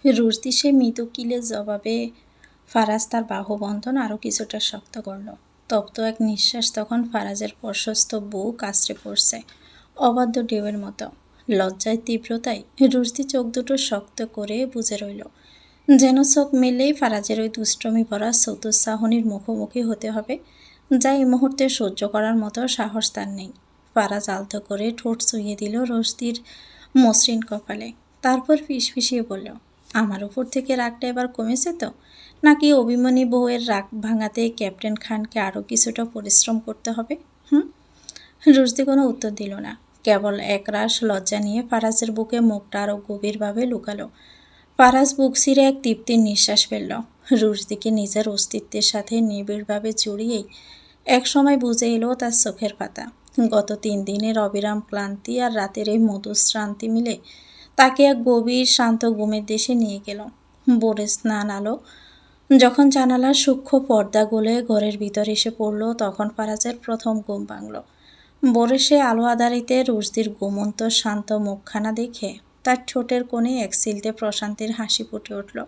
রুশদি সে মৃদু কিলের জবাবে ফারাজ তার বাহুবন্ধন আরও কিছুটা শক্ত করল। তপ্ত এক নিঃশ্বাস তখন ফারাজের প্রশস্ত বুক আছড়ে পড়ছে অবাধ্য ঢেউয়ের মতো। লজ্জায় তীব্রতায় রুশদি চোখ দুটো শক্ত করে বুজে রইল, যেন চোখ মেলেই ফারাজের ওই দুষ্টমি ভরা চতুর্সাহনির মুখোমুখি হতে হবে, যা এই মুহূর্তে সহ্য করার মতো সাহস তার নেই। ফারাজ আলতো করে ঠোঁট চুইয়ে দিল রুশদির মসৃণ কপালে, তারপর ফিসফিসিয়ে বলল, আমার উপর থেকে রাগটা এবার কমেছে তো, নাকি অভিমানী বউয়ের রাগ ভাঙাতে ক্যাপ্টেন খানকে আরও কিছুটা পরিশ্রম করতে হবে? রুশদি কোনো উত্তর দিল না, কেবল একরাশ লজ্জা নিয়ে ফারাজের বুকে মুখটা আরও গভীরভাবে লুকালো। ফারাজ বুক ছিঁড়ে এক তৃপ্তির নিঃশ্বাস ফেলল। রুশদিকে নিজের অস্তিত্বের সাথে নিবিড়ভাবে জড়িয়েই একসময় বুঝে এলো তার চোখের পাতা। গত 3 দিনের অবিরাম ক্লান্তি আর রাতের এই মধুশ্রান্তি মিলে তাকে এক গভীর শান্ত ঘুমের দেশে নিয়ে গেল। ভোরের স্নান আলো যখন জানালার সূক্ষ্ম পর্দা গলে ঘরের ভিতর এসে পড়ল, তখন ফারাজের প্রথম ঘুম ভাঙল। ভোরের সে আলো আধারিতে রুশদির ঘুমন্ত শান্ত মুখখানা দেখে তার ঠোঁটের কোণে এক সিলতে প্রশান্তির হাসি ফুটে উঠল।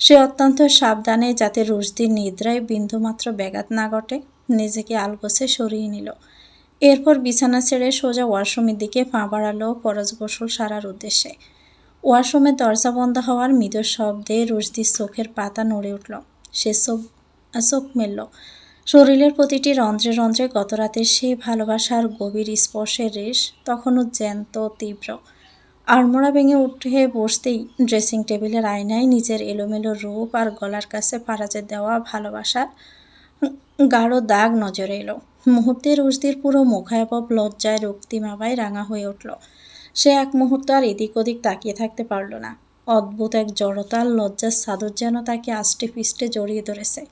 সে অত্যন্ত সাবধানে, যাতে রুশদির নিদ্রায় বিন্দুমাত্র ব্যাঘাত না ঘটে, নিজেকে আলগোছে সরিয়ে নিল। এরপর বিছানা ছেড়ে সোজা ওয়াশরুমের দিকে পা বাড়ালো ফরজ গোসল সারার উদ্দেশ্যে। ওয়াশরুমের দরজা বন্ধ হওয়ার মৃদু শব্দে রুশদির চোখের পাতা নড়ে উঠল। সে চোখ মেলল। শরীরের প্রতিটি রন্ধ্রে রন্ধ্রে গতরাতের সেই ভালোবাসার গভীর স্পর্শের রেশ তখনও জ্যান্ত তীব্র। আড়মোড়া ভেঙে উঠে বসতেই ড্রেসিং টেবিলের আয়নায় নিজের এলোমেলো রূপ আর গলার কাছে ফারাজের দেওয়া ভালোবাসার গাঢ় দাগ নজরে এলো। মুহূর্তে রুশদির পুরো মুখাবয়ব লজ্জায় রক্তিমাবায় রাঙা হয়ে উঠল। সে এক মুহূর্ত আর এদিক ওদিক তাকিয়ে থাকতে পারল না। অদ্ভুত এক জড়তার লজ্জার চাদর যেন তাকে আষ্টে পিষ্টে জড়িয়ে ধরেছে।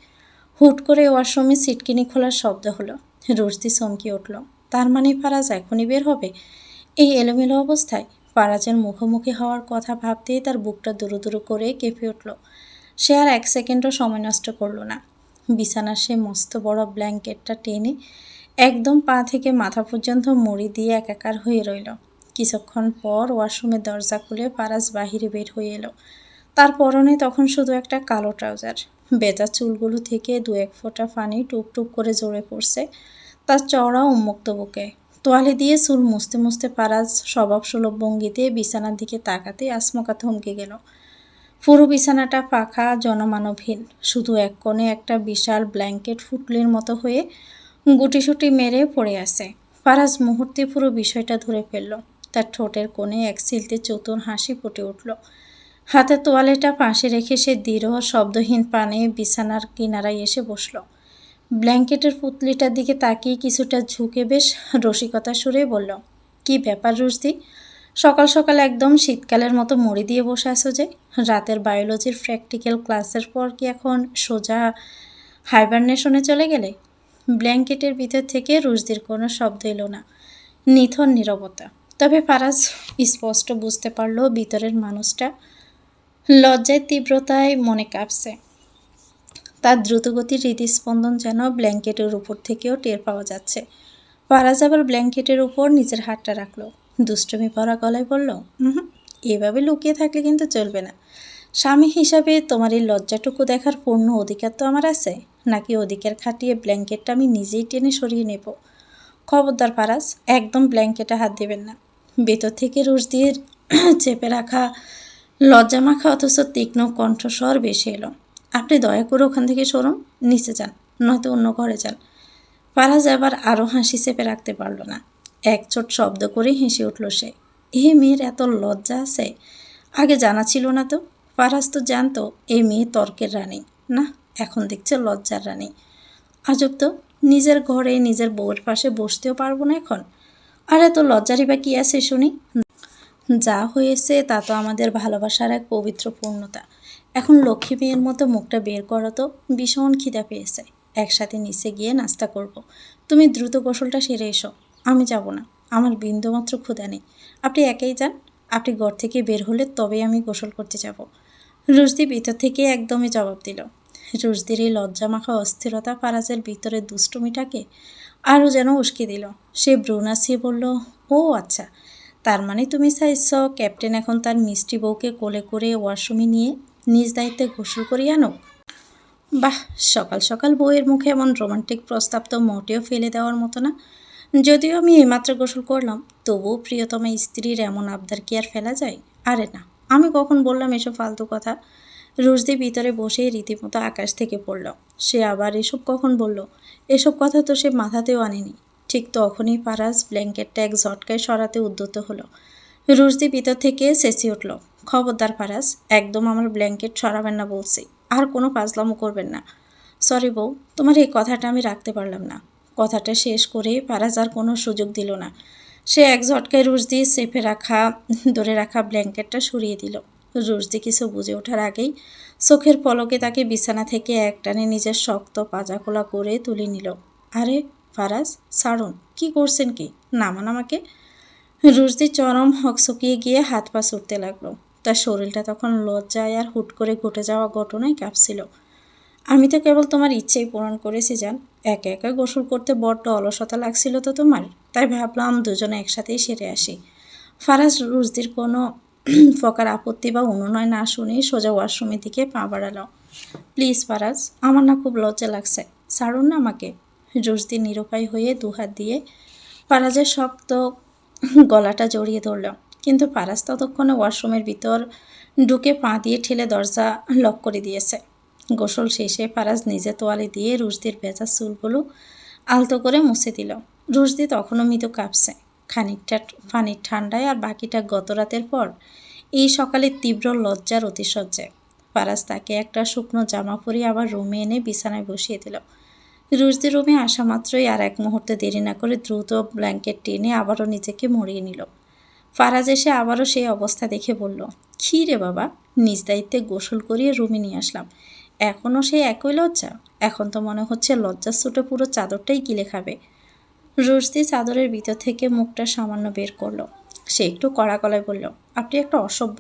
হুট করে ওয়াশরুমে সিটকিনি খোলার শব্দ হলো। রুশদি চমকে উঠল। তার মানে ফারাজ এখনই বের হবে? এই এলোমেলো অবস্থায় ফারাজের মুখোমুখি হওয়ার কথা ভাবতেই তার বুকটা দুরু দুরু করে কেঁপে উঠল। সে আর 1 সেকেন্ডও সময় নষ্ট করল না। বিছানার সে মস্ত বড় ব্ল্যাঙ্কেটটা টেনে একদম পা থেকে মাথা পর্যন্ত মুড়ি দিয়ে একাকার হয়ে রইল। কিছুক্ষণ পর ওয়াশরুমের দরজা খুলে ফারাজ বাহিরে বের হয়ে এলো। তার পরনে তখন শুধু একটা কালো ট্রাউজার। ভেজা চুলগুলো থেকে 2-1 ফোঁটা পানি টুপ টুপ করে ঝরে পড়ছে তার চওড়া উন্মুক্ত বুকে। তোয়ালে দিয়ে চুল মুছতে মুছতে ফারাজ স্বভাবসুলভ ভঙ্গিতে বিছানার দিকে তাকাতে আচমকা থমকে গেল। পুরো বিছানাটা ফাঁকা, জনমানবহীন। শুধু এক কোণে একটা বিশাল ব্ল্যাঙ্কেট ফুটলির মতো হয়ে গুটিসুটি মেরে পড়ে আছে। ফারাজ মুহূর্তে পুরো বিষয়টা ধরে ফেলল। তার ঠোঁটের কোণে এক সিলতে চতুর হাসি ফুটে উঠল। হাতে তোয়ালেটা পাশে রেখে সে দৃঢ় শব্দহীন পানে বিছানার কিনারায় এসে বসল। ব্ল্যাঙ্কেটের পুতলিটার দিকে তাকিয়ে কিছুটা ঝুঁকে বেশ রসিকতার সুরে বলল, কি ব্যাপার রুশদি, সকাল সকাল একদম শীতকালের মতো মুড়ি দিয়ে বসে আছো যে? রাতের বায়োলজির প্র্যাকটিক্যাল ক্লাসের পর কি এখন সোজা হাইবারনেশনে চলে গেলে? ব্ল্যাঙ্কেটের ভিতর থেকে রুশদির কোনো শব্দ এলো না। নিথর নীরবতা। তবে ফারাজ স্পষ্ট বুঝতে পারল ভিতরের মানুষটা লজ্জায় তীব্রতায় মনে কাঁপছে। তার দ্রুতগতির হৃদস্পন্দন যেন ব্ল্যাঙ্কেটের উপর থেকেও টের পাওয়া যাচ্ছে। ফারাজ আবার ব্ল্যাঙ্কেটের উপর নিজের হাতটা রাখল। দুষ্টমি ভরা গলায় বলল, এভাবে লুকিয়ে থাকলে কিন্তু চলবে না। স্বামী হিসাবে তোমার এই লজ্জাটুকু দেখার পূর্ণ অধিকার তো আমার আছে, নাকি অধিকার খাটিয়ে ব্ল্যাঙ্কেটটা আমি নিজেই টেনে সরিয়ে নেব? খবরদার ফারাজ, একদম ব্ল্যাঙ্কেটে হাত দেবেন না। ভেতর থেকে রুশদির চেপে রাখা লজ্জামাখা অথচ তীক্ষ্ণ কণ্ঠস্বর ভেসে এলো, আপনি দয়া করে ওখান থেকে সরুন, নিচে যান, নয়তো অন্য ঘরে যান। ফারাজ এবার আরও হাসি চেপে রাখতে পারল না। এক চোট শব্দ করে হেসে উঠল সে। এ মেয়ের এত লজ্জা আছে, আগে জানা ছিল না তো। ফারাজ তো জানতো এই মেয়ে তর্কের রানী, না এখন দেখছে লজ্জার রানী। আজব তো, নিজের ঘরে নিজের বউয়ের পাশে বসতেও পারবো না এখন। আর এত লজ্জারই বা কী আছে শুনি? যা হয়েছে তা তো আমাদের ভালোবাসার এক পবিত্র পূর্ণতা। এখন লক্ষ্মী মেয়ের মতো মুখটা বের করো তো, ভীষণ খিদা পেয়েছে। একসাথে নিচে গিয়ে নাস্তা করব। তুমি দ্রুত গোসলটা সেরে এসো। আমি যাব না, আমার বিন্দুমাত্র ক্ষুধা নেই। আপনি একাই যান, আপনি ঘর থেকে বের হলে তবেই আমি গোসল করতে যাব। রুশদি ভিতর থেকে একদমই জবাব দিল। রুশদির এই লজ্জামাখা অস্থিরতা ফারাজের ভিতরে দুষ্টুমিটাকে আরও যেন উস্কে দিল। সে ভ্রু নাচিয়ে বলল, ও আচ্ছা, তার মানে তুমি চাইছ ক্যাপ্টেন এখন তার মিষ্টি বউকে কোলে করে ওয়াশরুমে নিয়ে নিজ দায়িত্বে গোসল করিয়ে আনুক? বাহ, সকাল সকাল বউয়ের মুখে এমন রোমান্টিক প্রস্তাব তো মোটেও ফেলে দেওয়ার মতো না। যদিও আমি এইমাত্র গোসল করলাম, তবুও প্রিয়তমা স্ত্রীর এমন আবদার কি আর ফেলা যায়? আরে না, আমি কখন বললাম এসব ফালতু কথা? রুশদি ভিতরে বসেই রীতিমতো আকাশ থেকে পড়ল। সে আবার এসব কখন বলল? এসব কথা তো সে মাথাতেও আনেনি। ঠিক তখনই ফারাজ ব্ল্যাঙ্কেটটা এক ঝটকায় সরাতে উদ্যত হলো। রুশদি ভিতর থেকে চেঁচিয়ে উঠল, খবরদার ফারাজ, একদম আমার ব্ল্যাঙ্কেট সরাবেন না বলছি। আর কোনো ফাজলামো করবেন না। সরি বউ, তোমার এই কথাটা আমি রাখতে পারলাম না। কথাটা শেষ করে ফারাজ আর কোনো সুযোগ দিল না। সে এক ঝটকায় রুশদি চেপে রাখা ধরে রাখা ব্ল্যাঙ্কেটটা সরিয়ে দিল। রুশদি কিছু বুঝে ওঠার আগেই চোখের পলকে তাকে বিছানা থেকে একটানে নিজের শক্ত পাজাখোলা করে তুলে নিল। আরে ফারাজ, ছাড়ুন, কি করছেন কি? নামান আমাকে। রুশদি চরম হকচকিয়ে গিয়ে হাত পা ছুটতে লাগলো। তার শরীরটা তখন লজ্জায় আর হুট করে ঘটে যাওয়া ঘটনায় কাঁপছিল। আমি তো কেবল তোমার ইচ্ছেই পূরণ করেছি জান। একা একা গোসল করতে বড্ড অলসতা লাগছিল তো তোমার, তাই ভাবলাম দুজনে একসাথেই সেরে আসি। ফারাজ রুশদির কোনো প্রকার আপত্তি বা অনুনয় না শুনে সোজা ওয়াশরুমের দিকে পা বাড়ালো। প্লিজ ফারাজ, আমার না খুব লজ্জা লাগছে, ছাড়ুন না আমাকে। রুশদি নিরুপায় হয়ে দুহাত দিয়ে ফারাজের শক্ত গলাটা জড়িয়ে ধরল। কিন্তু ফারাজ ততক্ষণে ওয়াশরুমের ভিতর ঢুকে পা দিয়ে ঠেলে দরজা লক করে দিয়েছে। গোসল শেষে ফারাজ নিজে তোয়ালে দিয়ে রুশদির ভেজা চুলগুলো আলতো করে মুছে দিল। রুশদি তখনও মৃদু কাঁপছে, খানিকটা পানির ঠান্ডায় আর বাকিটা গত রাতের পর এই সকালে তীব্র লজ্জার অতিশয্যে। ফারাজ তাকে একটা শুকনো জামা পরিয়ে আবার রুমে এনে বিছানায় বসিয়ে দিল। রুশদি রুমে আসা মাত্রই আর এক মুহূর্তে দেরি না করে দ্রুত ব্ল্যাঙ্কেট টেনে আবারও নিজেকে মরিয়ে নিল। ফারাজ এসে আবারও সেই অবস্থা দেখে বলল, কী রে বাবা, নিজ দায়িত্বে গোসল করিয়ে রুমে নিয়ে আসলাম, এখনও সেই একই লজ্জা? এখন তো মনে হচ্ছে লজ্জার ছুটে পুরো চাদরটাই গিলে খাবে। রুশদি চাদরের ভিতর থেকে মুখটা সামান্য বের করলো। সে একটু কড়া গলায় বলল, আপনি একটা অসভ্য,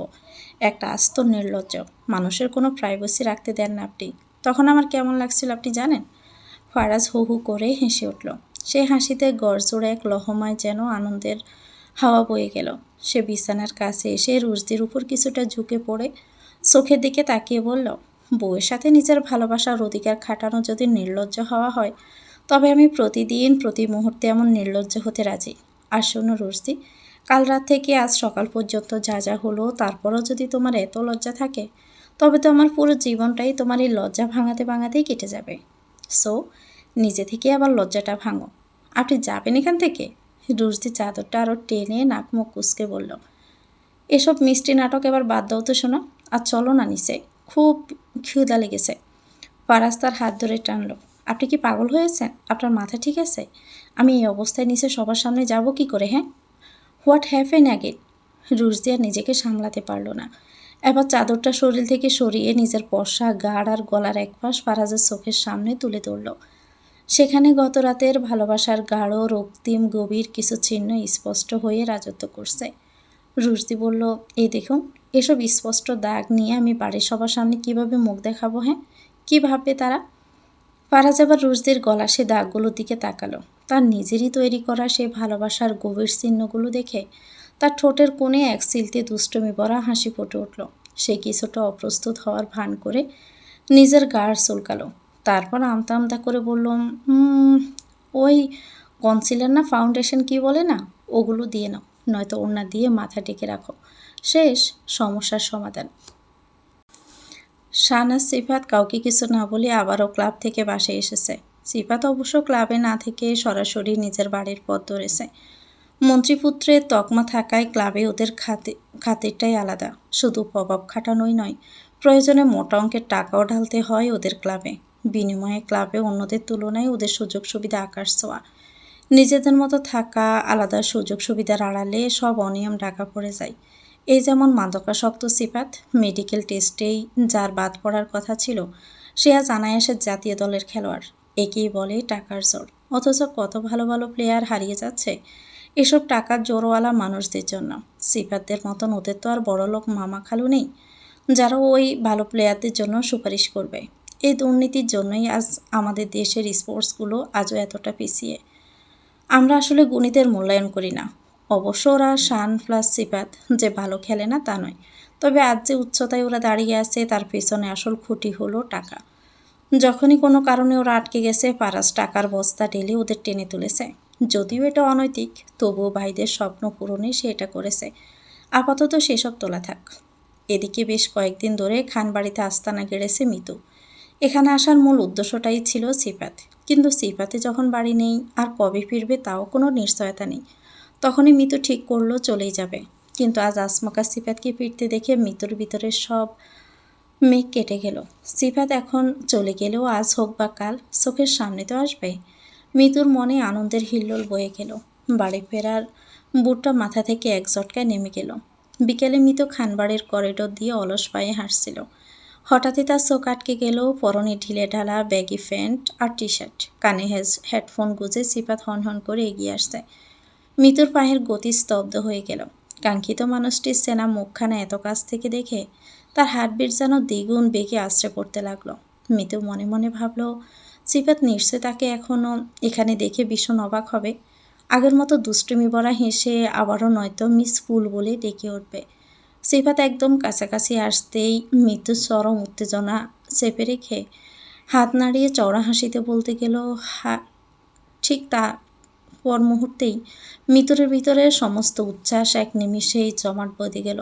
একটা আস্ত নির্লজ্জ, মানুষের কোনো প্রাইভেসি রাখতে দেন না আপনি। তখন আমার কেমন লাগছিল আপনি জানেন? ফারাজ হু হু করে হেসে উঠল। সেই হাসিতে গড়জোড়ে এক লহমায় যেন আনন্দের হাওয়া বয়ে গেল। সে বিছানার কাছে এসে রুশদির উপর কিছুটা ঝুঁকে পড়ে চোখের দিকে তাকিয়ে বলল, বউয়ের সাথে নিজের ভালোবাসার অধিকার খাটানো যদি নির্লজ্জ হওয়া হয়, তবে আমি প্রতিদিন প্রতি মুহূর্তে এমন নির্লজ্জ হতে রাজি। আর শোনো রুশদি, কাল রাত থেকে আজ সকাল পর্যন্ত যা যা হলো, তারপরও যদি তোমার এত লজ্জা থাকে, তবে তো আমার পুরো জীবনটাই তোমার এই লজ্জা ভাঙাতে ভাঙাতেই কেটে যাবে। সো নিজে থেকে আবার লজ্জাটা ভাঙো। আপনি যাবেন এখান থেকে? রুশদি চাদরটা আরও টেনে নাক মুখ কুঁচকে বলল, এসব মিষ্টি নাটক এবার বাদ দাও তো শোনো, আর চলো না নিচে, খুব ক্ষুধা লেগেছে। ফারাজ তার হাত ধরে টানলো। আপনি কি পাগল হয়েছেন? আপনার মাথা ঠিক আছে? আমি এই অবস্থায় নিচে সবার সামনে যাব কি করে? হ্যাঁ, হোয়াট হ্যাপেন অ্যাগেন? রুশদি আর নিজেকে সামলাতে পারল না। এবার চাদরটা শরীর থেকে সরিয়ে নিজের পশা গাড় আর গলার একপাশ ফারাজের চোখের সামনে তুলে ধরল। সেখানে গত রাতের ভালোবাসার গাঢ় রক্তিম গভীর কিছু চিহ্ন স্পষ্ট হয়ে রাজত্ব করছে। রুশদি বলল, এই দেখুন, এসব স্পষ্ট দাগ নিয়ে আমি বাড়ির সবার সামনে কিভাবে মুখ দেখাবো? হ্যাঁ, কী ভাববে তারা? ফারাজ আবার রুশদির গলা সে দাগগুলোর দিকে তাকালো। তার নিজেরই তৈরি করা সেই ভালোবাসার গভীর চিহ্নগুলো দেখে তার ঠোঁটের কোণে এক সিলতে দুষ্টমি ভরা হাসি ফুটে উঠল। সে কিছুটা অপ্রস্তুত হওয়ার ভান করে নিজের গাড় চুলকালো। তারপর আমতা আমতা করে বললাম, ওই কনসিলার না ফাউন্ডেশন কি বলে না, ওগুলো দিয়ে নাও, নয়তো ওড়না দিয়ে মাথা ঢেকে রাখো, শেষ সমস্যার সমাধান। শাহনাজ সিফাত কাউকে কিছু না বলে আবারও ক্লাব থেকে বাসায় এসেছে। সিফাত অবশ্য ক্লাবে না থেকে সরাসরি নিজের বাড়ির পথ ধরেছে। মন্ত্রীপুত্রের তকমা থাকায় ক্লাবে ওদের খাতিরটাই আলাদা। শুধু প্রভাব খাটানোই নয়, প্রয়োজনে মোটা অঙ্কের টাকাও ঢালতে হয় ওদের ক্লাবে। বিনিময়ে ক্লাবে অন্যদের তুলনায় ওদের সুযোগ সুবিধা আকাশ ছোঁয়া। নিজেদের মতো থাকা, আলাদা সুযোগ সুবিধার আড়ালে সব অনিয়ম ঢাকা পড়ে যায়। এই যেমন মাদকাসক্ত সিফাত, মেডিকেল টেস্টেই যার বাদ পড়ার কথা ছিল, সে আজ অনায়াসে জাতীয় দলের খেলোয়াড়। একেই বলে টাকার জোর। অথচ কত ভালো ভালো প্লেয়ার হারিয়ে যাচ্ছে এসব টাকার জোরওয়ালা মানুষদের জন্য। সিফাতদের মতন ওদের তো আর বড়লোক মামা খালু নেই, যারা ওই ভালো প্লেয়ারদের জন্য সুপারিশ করবে। এই দুর্নীতির জন্যই আজ আমাদের দেশের স্পোর্টসগুলো আজও এতটা পিছিয়ে। আমরা আসলে গুণীদের মূল্যায়ন করি না, অবশ্য ওরা শান প্লাস সিফাত যে ভালো খেলে না তা নয়, তবে আজ যে উচ্চতায় ওরা দাঁড়িয়ে আছে তার পেছনে আসল খুঁটি হলো টাকা। যখনই কোনো কারণে ওরা আটকে গেছে, ফারাজ টাকার বস্তা ঢেলে ওদের টেনে তুলেছে। যদিও এটা অনৈতিক, তবুও ভাইদের স্বপ্ন পূরণে সে এটা করেছে। আপাতত সেসব তোলা থাক। এদিকে বেশ কয়েকদিন ধরে খানবাড়িতে আস্তানা গেড়েছে মিতু। এখানে আসার মূল উদ্দেশ্যটাই ছিল সিফাত, কিন্তু সিফাতে যখন বাড়ি নেই আর কবে ফিরবে তাও কোনো নিশ্চয়তা নেই। তখনই মিতু ঠিক করলো চলেই যাবে। কিন্তু আজ আসমকা সিফাতকে ফিরতে দেখে মিতুর ভিতরে সব মেঘ কেটে গেল। সিফাত এখন চলে গেলেও আজ হোক বা কাল চোখের সামনে তো আসবে। মিতুর মনে আনন্দের হিল্লোল বয়ে গেল। বাড়ি ফেরার বুটটা মাথা থেকে এক ঝটকায় নেমে গেল। বিকেলে মিতু খানবাড়ির করিডোর দিয়ে অলস পায়ে হাঁটছিল। হঠাৎই তার চোখ আটকে গেল পরনে ঢিলে ঢালা ব্যাগি প্যান্ট আর টি শার্ট। কানে হেডফোন গুজে সিফাত হন করে এগিয়ে আসছে। মিতুর পায়ের গতি স্তব্ধ হয়ে গেল। কাঙ্ক্ষিত মানুষটির চেনা মুখখানা এত কাছ থেকে দেখে তার হার্টবিট যেন দ্বিগুণ বেগে আছড়ে পড়তে লাগলো। মিতু মনে মনে ভাবল, সিফাত নিশ্চয় তাকে এখনও এখানে দেখে ভীষণ অবাক হবে। আগের মতো দুষ্টুমি ভরা হেসে আবারও নয়তো মিস ফুল বলে ডেকে উঠবে। সিফাত একদম কাছাকাছি আসতেই মৃত্যুর চরম উত্তেজনা চেপে রেখে হাত নাড়িয়ে চওড়া হাসিতে বলতে গেল, ঠিক তা পর মুহূর্তেই মিতুরের ভিতরে সমস্ত উচ্ছ্বাস এক নিমিষেই জমাট বেঁধে গেল।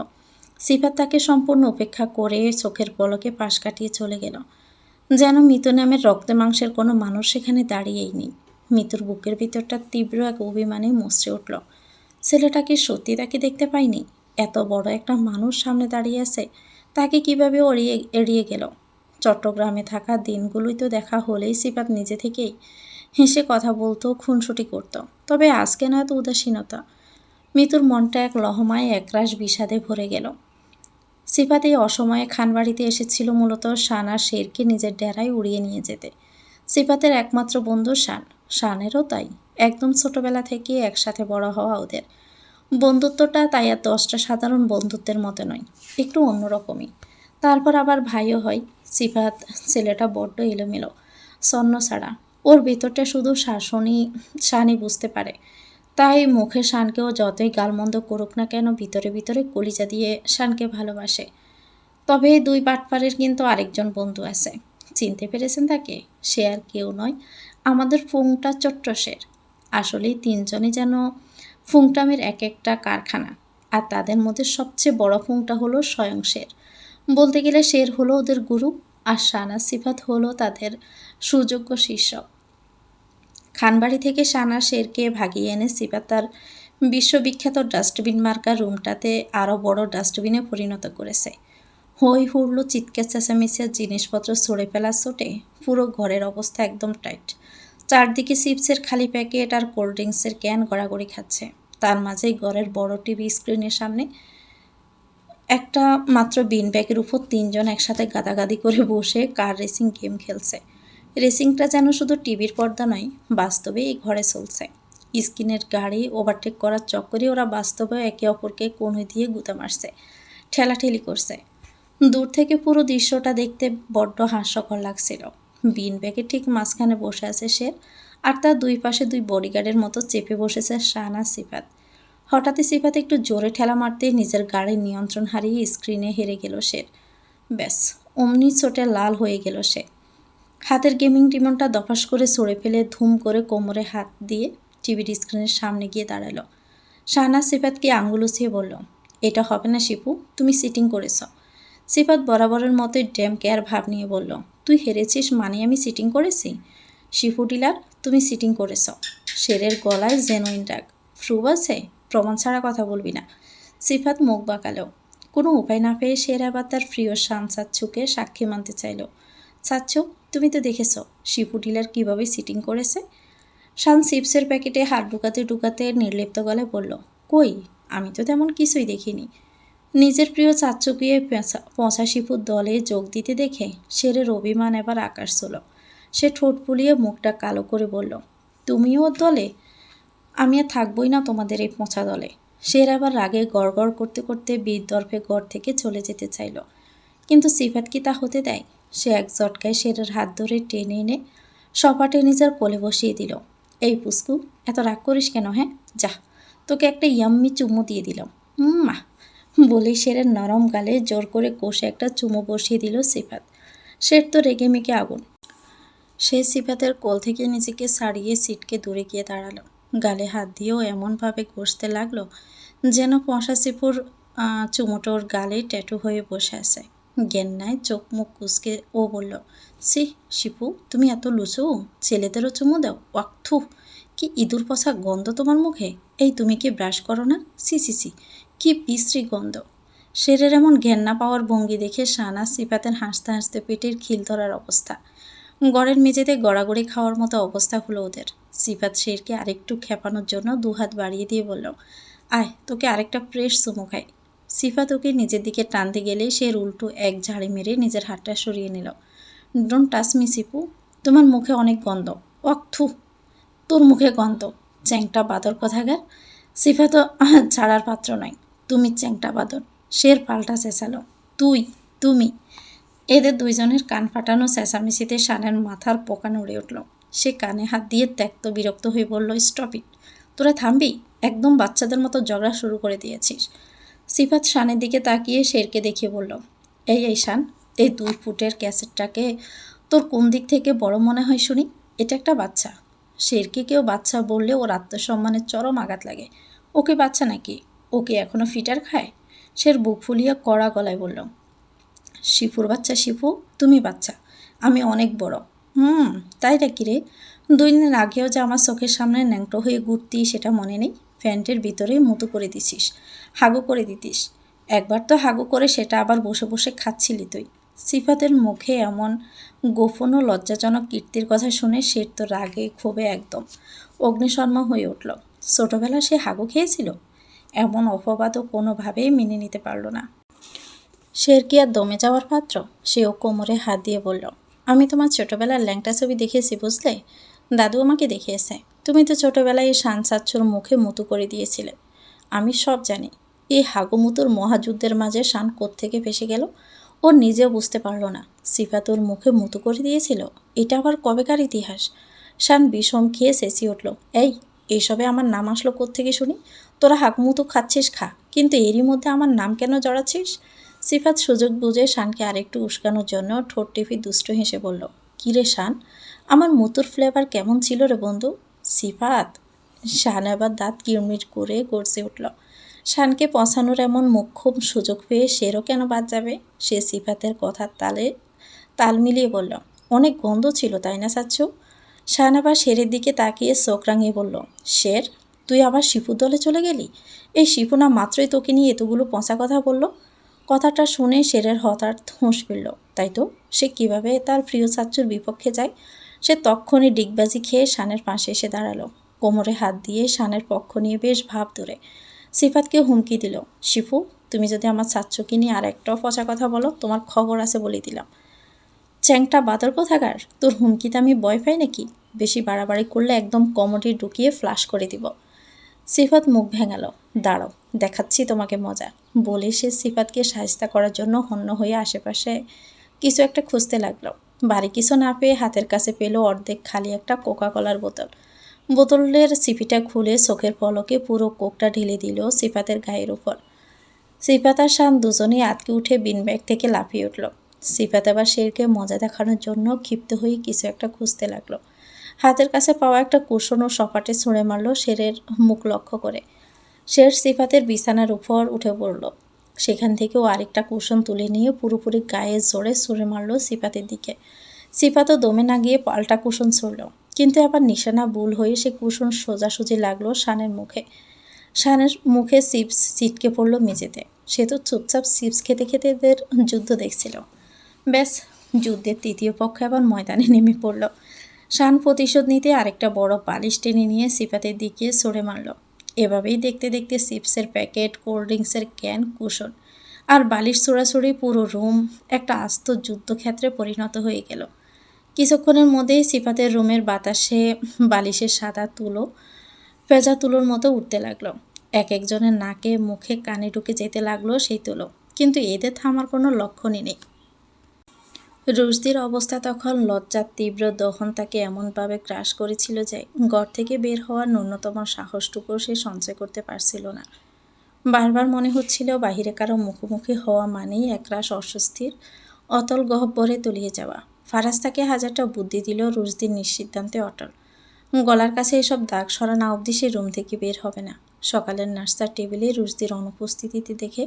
সিফাত তাকে সম্পূর্ণ উপেক্ষা করে চোখের পলকে পাশ কাটিয়ে চলে গেল। যেন মিতু নামের রক্তে মাংসের কোনো মানুষ সেখানে দাঁড়িয়েই নেই। মিতুর বুকের ভিতরটা তীব্র এক অভিমানে মুচড়ে উঠল। ছেলেটা কি সত্যি তাকে দেখতে পায়নি? এত বড় একটা মানুষ সামনে দাঁড়িয়ে আছে, তাকে কিভাবে এড়িয়ে গেল? চট্টগ্রামে থাকা দিনগুলোই তো দেখা হলেই সিফাত নিজে থেকেই হেসে কথা বলতো, খুনসুটি করত। তবে আজকে না এত উদাসীনতা। মিতুর মনটা এক লহমায় একরাশ বিষাদে ভরে গেল। সিফাত এই অসময়ে খানবাড়িতে এসেছিল মূলত শান আর শেরকে নিজের ডেরায় উড়িয়ে নিয়ে যেতে। সিফাতের একমাত্র বন্ধু শান, শানেরও তাই। একদম ছোটবেলা থেকে একসাথে বড় হওয়া ওদের বন্ধুত্বটা তাই আর 10টা সাধারণ বন্ধুত্বের মতো নয়, একটু অন্যরকমই। তারপর আবার ভাইও হয়। সিফাত ছেলেটা বড্ড এলোমেলো, ছন্ন ছাড়া। ওর ভেতরটা শুধু শানই বুঝতে পারে। তাই মুখে শানকেও যতই গালমন্দ করুক না কেন, ভিতরে ভিতরে কলিজা দিয়ে শানকে ভালোবাসে। তবে এই দুই বাটপারের কিন্তু আরেকজন বন্ধু আছে। চিনতে পেরেছেন তাকে? সে আর কেউ নয়, আমাদের ফুংটা চট্ট শের। আসলেই তিনজনই যেন ফুংটামের এক একটা কারখানা। আর তাদের মধ্যে সবচেয়ে বড় ফুংটা হলো স্বয়ং শের। বলতে গেলে শের হলো ওদের গুরু, আর শানা সিফাত হলো তাদের সুযোগ্য শিষ্য। খানবাড়ি থেকে শানা শেরকে ভাগিয়ে এনে সিফাত তার বিশ্ববিখ্যাত ডাস্টবিন মার্কা রুমটাতে আরও বড় ডাস্টবিনে পরিণত করেছে। হই হুড়লো, চিৎকার চেঁচামেচি, জিনিসপত্র ছড়ে ফেলা চোটে পুরো ঘরের অবস্থা একদম টাইট। চারদিকে চিপসের খালি প্যাকেট আর কোল্ড ড্রিঙ্কসের ক্যান গড়াগড়ি খাচ্ছে। তার মাঝেই ঘরের বড় টিভি স্ক্রিনের সামনে একটা মাত্র বিন ব্যাগের উপর তিনজন একসাথে গাদাগাদি করে বসে কার রেসিং গেম খেলছে। রেসিংটা যেন শুধু টিভির পর্দা নয়, বাস্তবে এই ঘরে চলছে। স্ক্রিনের গাড়ি ওভারটেক করার চক্করে ওরা বাস্তবে একে অপরকে কোণে দিয়ে গুঁতে মারছে, ঠেলাঠেলি করছে। দূর থেকে পুরো দৃশ্যটা দেখতে বড্ড হাস্যকর লাগছিল। বিন ব্যাগের ঠিক মাঝখানে বসে আছে সে, আর তার দুই পাশে দুই বডিগার্ডের মতো চেপে বসেছে শান আর সিফাত। হঠাৎই সিফাত একটু জোরে ঠেলা মারতে নিজের গাড়ির নিয়ন্ত্রণ হারিয়ে স্ক্রিনে হেরে গেল সে। ব্যাস, অমনি চোটে লাল হয়ে গেল সে। হাতের গেমিং রিমোটটা দফাস করে সরে ফেলে ধুম করে কোমরে হাত দিয়ে টিভির স্ক্রিনের সামনে গিয়ে দাঁড়ালো। শাহনাজ সিফাতকে আঙুল উঁচিয়ে বলল, এটা হবে না শিপু, তুমি সিটিং করেছ। সিফাত বরাবরের মতোই ড্যাম কেয়ার ভাব নিয়ে বলল, তুই হেরেছিস মানে আমি সিটিং করেছি? শিপু ডিলার, তুমি সিটিং করেছ। শেরের গলায় জেনুইন রাগ। প্রুফ আছে? প্রমাণ ছাড়া কথা বলবি না। সিফাত মুখ বাঁকালো। কোনো উপায় না পেয়ে শের আবার তার প্রিয় শান চাচ্ছুকে সাক্ষী মানতে চাইল। চাচ্ছু, তুমি তো দেখেছ শিপু ডিলার কীভাবে সিটিং করেছে। শান চিপসের প্যাকেটে হাত ঢুকাতে নির্লিপ্ত গলায় বলল, কই, আমি তো তেমন কিছুই দেখিনি। নিজের প্রিয় চাচ্চুকে পচা শিপুর দলে যোগ দিতে দেখে শেরের অভিমান এবার আকাশ ছোল। সে ঠোঁট ফুলিয়ে মুখটা কালো করে বলল, তুমিও ওর দলে? আমি আর থাকবই না তোমাদের এই পচা দলে। শের আবার রাগে গড়গড় করতে করতে বীরদর্পে ঘর থেকে চলে যেতে চাইল। কিন্তু সিফাত কি তা হতে দেয়? সে এক ঝটকায় শেরের হাত ধরে টেনে এনে সপাটে নিজের কোলে বসিয়ে দিল। এই পুস্কু, এত রাগ করিস কেন? হ্যাঁ, যা, তোকে একটা ইয়াম্মি চুমু দিয়ে দিলাম। মা বলেই শেরের নরম গালে জোর করে কষে একটা চুমু বসিয়ে দিল সিফাত। শের তো রেগে মেগে আগুন। সে সিফাতের কোল থেকে নিজেকে ছাড়িয়ে সিটকে দূরে গিয়ে দাঁড়ালো। গালে হাত দিয়েও এমনভাবে ঘষতে লাগলো যেন পশা সিপুর চুমুটোর গালে ট্যাটু হয়ে বসে আছে। জ্ঞান চোখ মুখ কুচকে ও বলল, সি শিপু, তুমি এত লুচু, ছেলেদেরও চুমু দাও? ওয়াক্থু, কি ইঁদুর পচা গন্ধ তোমার মুখে। এই তুমি কি ব্রাশ করো না? সি সি সি, কি বিশ্রী গন্ধ। শেরের এমন ঘেন্না পাওয়ার ভঙ্গি দেখে শাহনাজ সিফাতের হাসতে হাসতে পেটের খিল ধরার অবস্থা। গড়ের মেঝেতে গড়াগড়ি খাওয়ার মতো অবস্থা হলো ওদের। সিফাত শেরকে আরেকটু খেপানোর জন্য দুহাত বাড়িয়ে দিয়ে বলল, আয় তোকে আরেকটা ফ্রেশ চুমু খাই। সিফাত ওকে নিজের দিকে টানতে গেলেই শের উল্টো এক ঝাড়ি মেরে নিজের হাতটা সরিয়ে নিল। ডোন্ট টাচ মি সিপু, তোমার মুখে অনেক গন্ধ। অক্থু, তোর মুখে গন্ধ, চ্যাংটা বাদর কথাগার। সিফাতও ছাড়ার পাত্র নয়। তুমি চ্যাংটা বাদর। শের পাল্টা চেঁচালো, তুই, তুমি। এদের দুইজনের কান ফাটানো চেঁচামেচিতে শানের মাথার পোকা নড়ে উঠল। সে কানে হাত দিয়ে ত্যক্ত বিরক্ত হয়ে বলল, স্টপ ইট, তোরা থামবি? একদম বাচ্চাদের মতো ঝগড়া শুরু করে দিয়েছিস। সিফাত শানের দিকে তাকিয়ে শেরকে দেখিয়ে বলল, এই শান, এই 2 ফুটের ক্যাসেটটাকে তোর কোন দিক থেকে বড় মনে হয় শুনি? এটা একটা বাচ্চা। শেরকে কেউ বাচ্চা বললে ওর আত্মসম্মানের চরম আঘাত লাগে। ওকে বাচ্চা নাকি? ওকে এখনো ফিটার খায়? শের বুক ফুলিয়ে কড়া গলায় বলল, শিপুর বাচ্চা শিপু, তুমি বাচ্চা, আমি অনেক বড়। তাই নাকি রে? 2 দিন আগেও যে আমার চোখের সামনে ন্যাংটো হয়ে ঘুরতি সেটা মনে নেই? প্যান্টের ভিতরে মুতু করে দিছিস, হাগু করে দিতিস। একবার তো হাগু করে সেটা আবার বসে বসে খাচ্ছিলি তুই। সিফাতের মুখে এমন গোপন ও লজ্জাজনক কীর্তির কথা শুনে শের তো রাগে ক্ষোভে একদম অগ্নিশর্মা হয়ে উঠল। ছোটবেলা সে হাগু খেয়েছিল? এমন অপবাদও কোনোভাবেই মেনে নিতে পারল না। শের কি আর দমে যাওয়ার পাত্র? সেও কোমরে হাত দিয়ে বলল, আমি তোমার ছোটবেলার ল্যাংটা ছবি দেখেছি বুঝলে, দাদু আমাকে দেখিয়েছে। তুমি তো ছোটবেলায় এই শান সাচ্চুর মুখে মুতু করে দিয়েছিলে। আমি সব জানি। এই হাগুমুতুর মহাযুদ্ধের মাঝে শান কোত্থেকে ভেসে গেল, ও নিজেও বুঝতে পারল না। সিফাতুর মুখে মুতু করে দিয়েছিল? এটা আবার কবেকার ইতিহাস? শান বিষম খেয়ে চেঁচিয়ে উঠল, এইসবে আমার নাম আসলো কোত্থেকে শুনি? তোরা হাগুমুতু খাচ্ছিস খা, কিন্তু এরই মধ্যে আমার নাম কেন জড়াচ্ছিস? সিফাত সুযোগ বুঝে শানকে আরেকটু উস্কানোর জন্য ঠোঁট টিপে দুষ্ট হেসে বলল, কী রে শান, আমার মুতুর ফ্লেভার কেমন ছিল রে বন্ধু? সিফাত। শান আবার দাঁত কিরমির করে গড়ছে উঠল। শানকে পছানোর এমন মোক্ষম সুযোগ পেয়ে শেরও কেন বাদ যাবে? সে সিফাতের কথার তাল মিলিয়ে বলল, অনেক গন্ধ ছিল তাই না চাচ্ছু? শান আবার শেরের দিকে তাকিয়ে চোখ রাঙিয়ে বলল, শের, তুই আবার শিপুর দলে চলে গেলি? এই শিপু না মাত্রই তোকে নিয়ে এতগুলো পচা কথা বলল। কথাটা শুনে শেরের হঠাৎ হুঁশ ফিরল। তাই তো, সে কিভাবে তার প্রিয় চাচ্চুর বিপক্ষে যায়? সে তক্ষণই ডিগবাজি খেয়ে শানের পাশে এসে দাঁড়ালো। কোমরে হাত দিয়ে শানের পক্ষ নিয়ে বেশ ভাব ধরে সিফাতকে হুমকি দিল, শিফু, তুমি যদি আমার চাচ্চুকে নিয়ে আর একটাও পচা কথা বলো, তোমার খবর আছে বলে দিলাম। চ্যাংটা বাদর কোথাকার, তোর হুমকিতে আমি ভয় পাই নাকি? বেশি বাড়াবাড়ি করলে একদম কমোডি ঢুকিয়ে ফ্লাশ করে দিব। সিফাত মুখ ভেঙালো, দাঁড়াও, দেখাচ্ছি তোমাকে মজা। বলে সে সিফাতকে সাহায্য করার জন্য হন্য হয়ে আশেপাশে কিছু একটা খুঁজতে লাগলো। বাড়ি কিছু না পেয়ে হাতের কাছে পেল অর্ধেক খালি একটা কোকা কলার বোতল। বোতলের সিপিটা খুলে চোখের পলকে পুরো কোকটা ঢেলে দিল সিফাতের গায়ের উপর। সিফাত আর শান দুজনেই আটকে উঠে বিন ব্যাগ থেকে লাফিয়ে উঠল। সিফাত আবার শেরকে মজা দেখানোর জন্য ক্ষিপ্ত হয়ে কিছু একটা খুঁজতে লাগলো। হাতের কাছে পাওয়া একটা কুশন ও সপাটে ছুঁড়ে মারল শেরের মুখ লক্ষ্য করে। শের সিফাতের বিছানার উপর উঠে পড়ল। সেখান থেকেও আরেকটা কুশন তুলে নিয়ে পুরোপুরি গায়ে জোরে ছুঁড়ে মারল সিফাতের দিকে। সিফাতও দমে না গিয়ে পাল্টা কুশন ছুঁড়ল, কিন্তু আবার নিশানা ভুল হয়ে সে কুশন সোজাসুজি লাগলো শানের মুখে। শানের মুখে চিপস ছিটকে পড়ল মেঝেতে। সে তো চুপচাপ চিপস খেতে খেতে এদের যুদ্ধ দেখছিল। ব্যাস, যুদ্ধের তৃতীয় পক্ষ আবার ময়দানে নেমে পড়ল। শান প্রতিশোধ নিতে আরেকটা বড় বালিশ টেনে নিয়ে সিফাতের দিকে ছুঁড়ে মারল। এভাবেই দেখতে দেখতে চিপসের প্যাকেট, কোল্ড ড্রিঙ্কসের ক্যান, কুশন আর বালিশ ছোড়াছুড়ি পুরো রুম একটা আস্ত যুদ্ধক্ষেত্রে পরিণত হয়ে গেল। কিছুক্ষণের মধ্যেই সিফাতের রুমের বাতাসে বালিশের সাদা তুলো ভেজা তুলোর মতো উঠতে লাগলো। এক একজনের নাকে মুখে কানে ঢুকে যেতে লাগলো সেই তুলো, কিন্তু এদের থামার কোনো লক্ষণই নেই। রুশদির অবস্থা তখন লজ্জার তীব্র দহন তাকে এমনভাবে গ্রাস করেছিল যে ঘর থেকে বের হওয়ার ন্যূনতম সাহসটুকুও সে সঞ্চয় করতে পারছিল না। বারবার মনে হচ্ছিল বাহিরে কারো মুখোমুখি হওয়া মানেই একরাশ অস্বস্তির অতল গহ্বরে তলিয়ে যাওয়া। ফারাজ তাকে হাজারটা বুদ্ধি দিল, রুশদির নিঃসিদ্ধান্তে অটল। গলার কাছে এসব দাগ সরা না অবধি সে রুম থেকে বের হবে না। সকালের নাস্তার টেবিলে রুশদির অনুপস্থিতিতে দেখে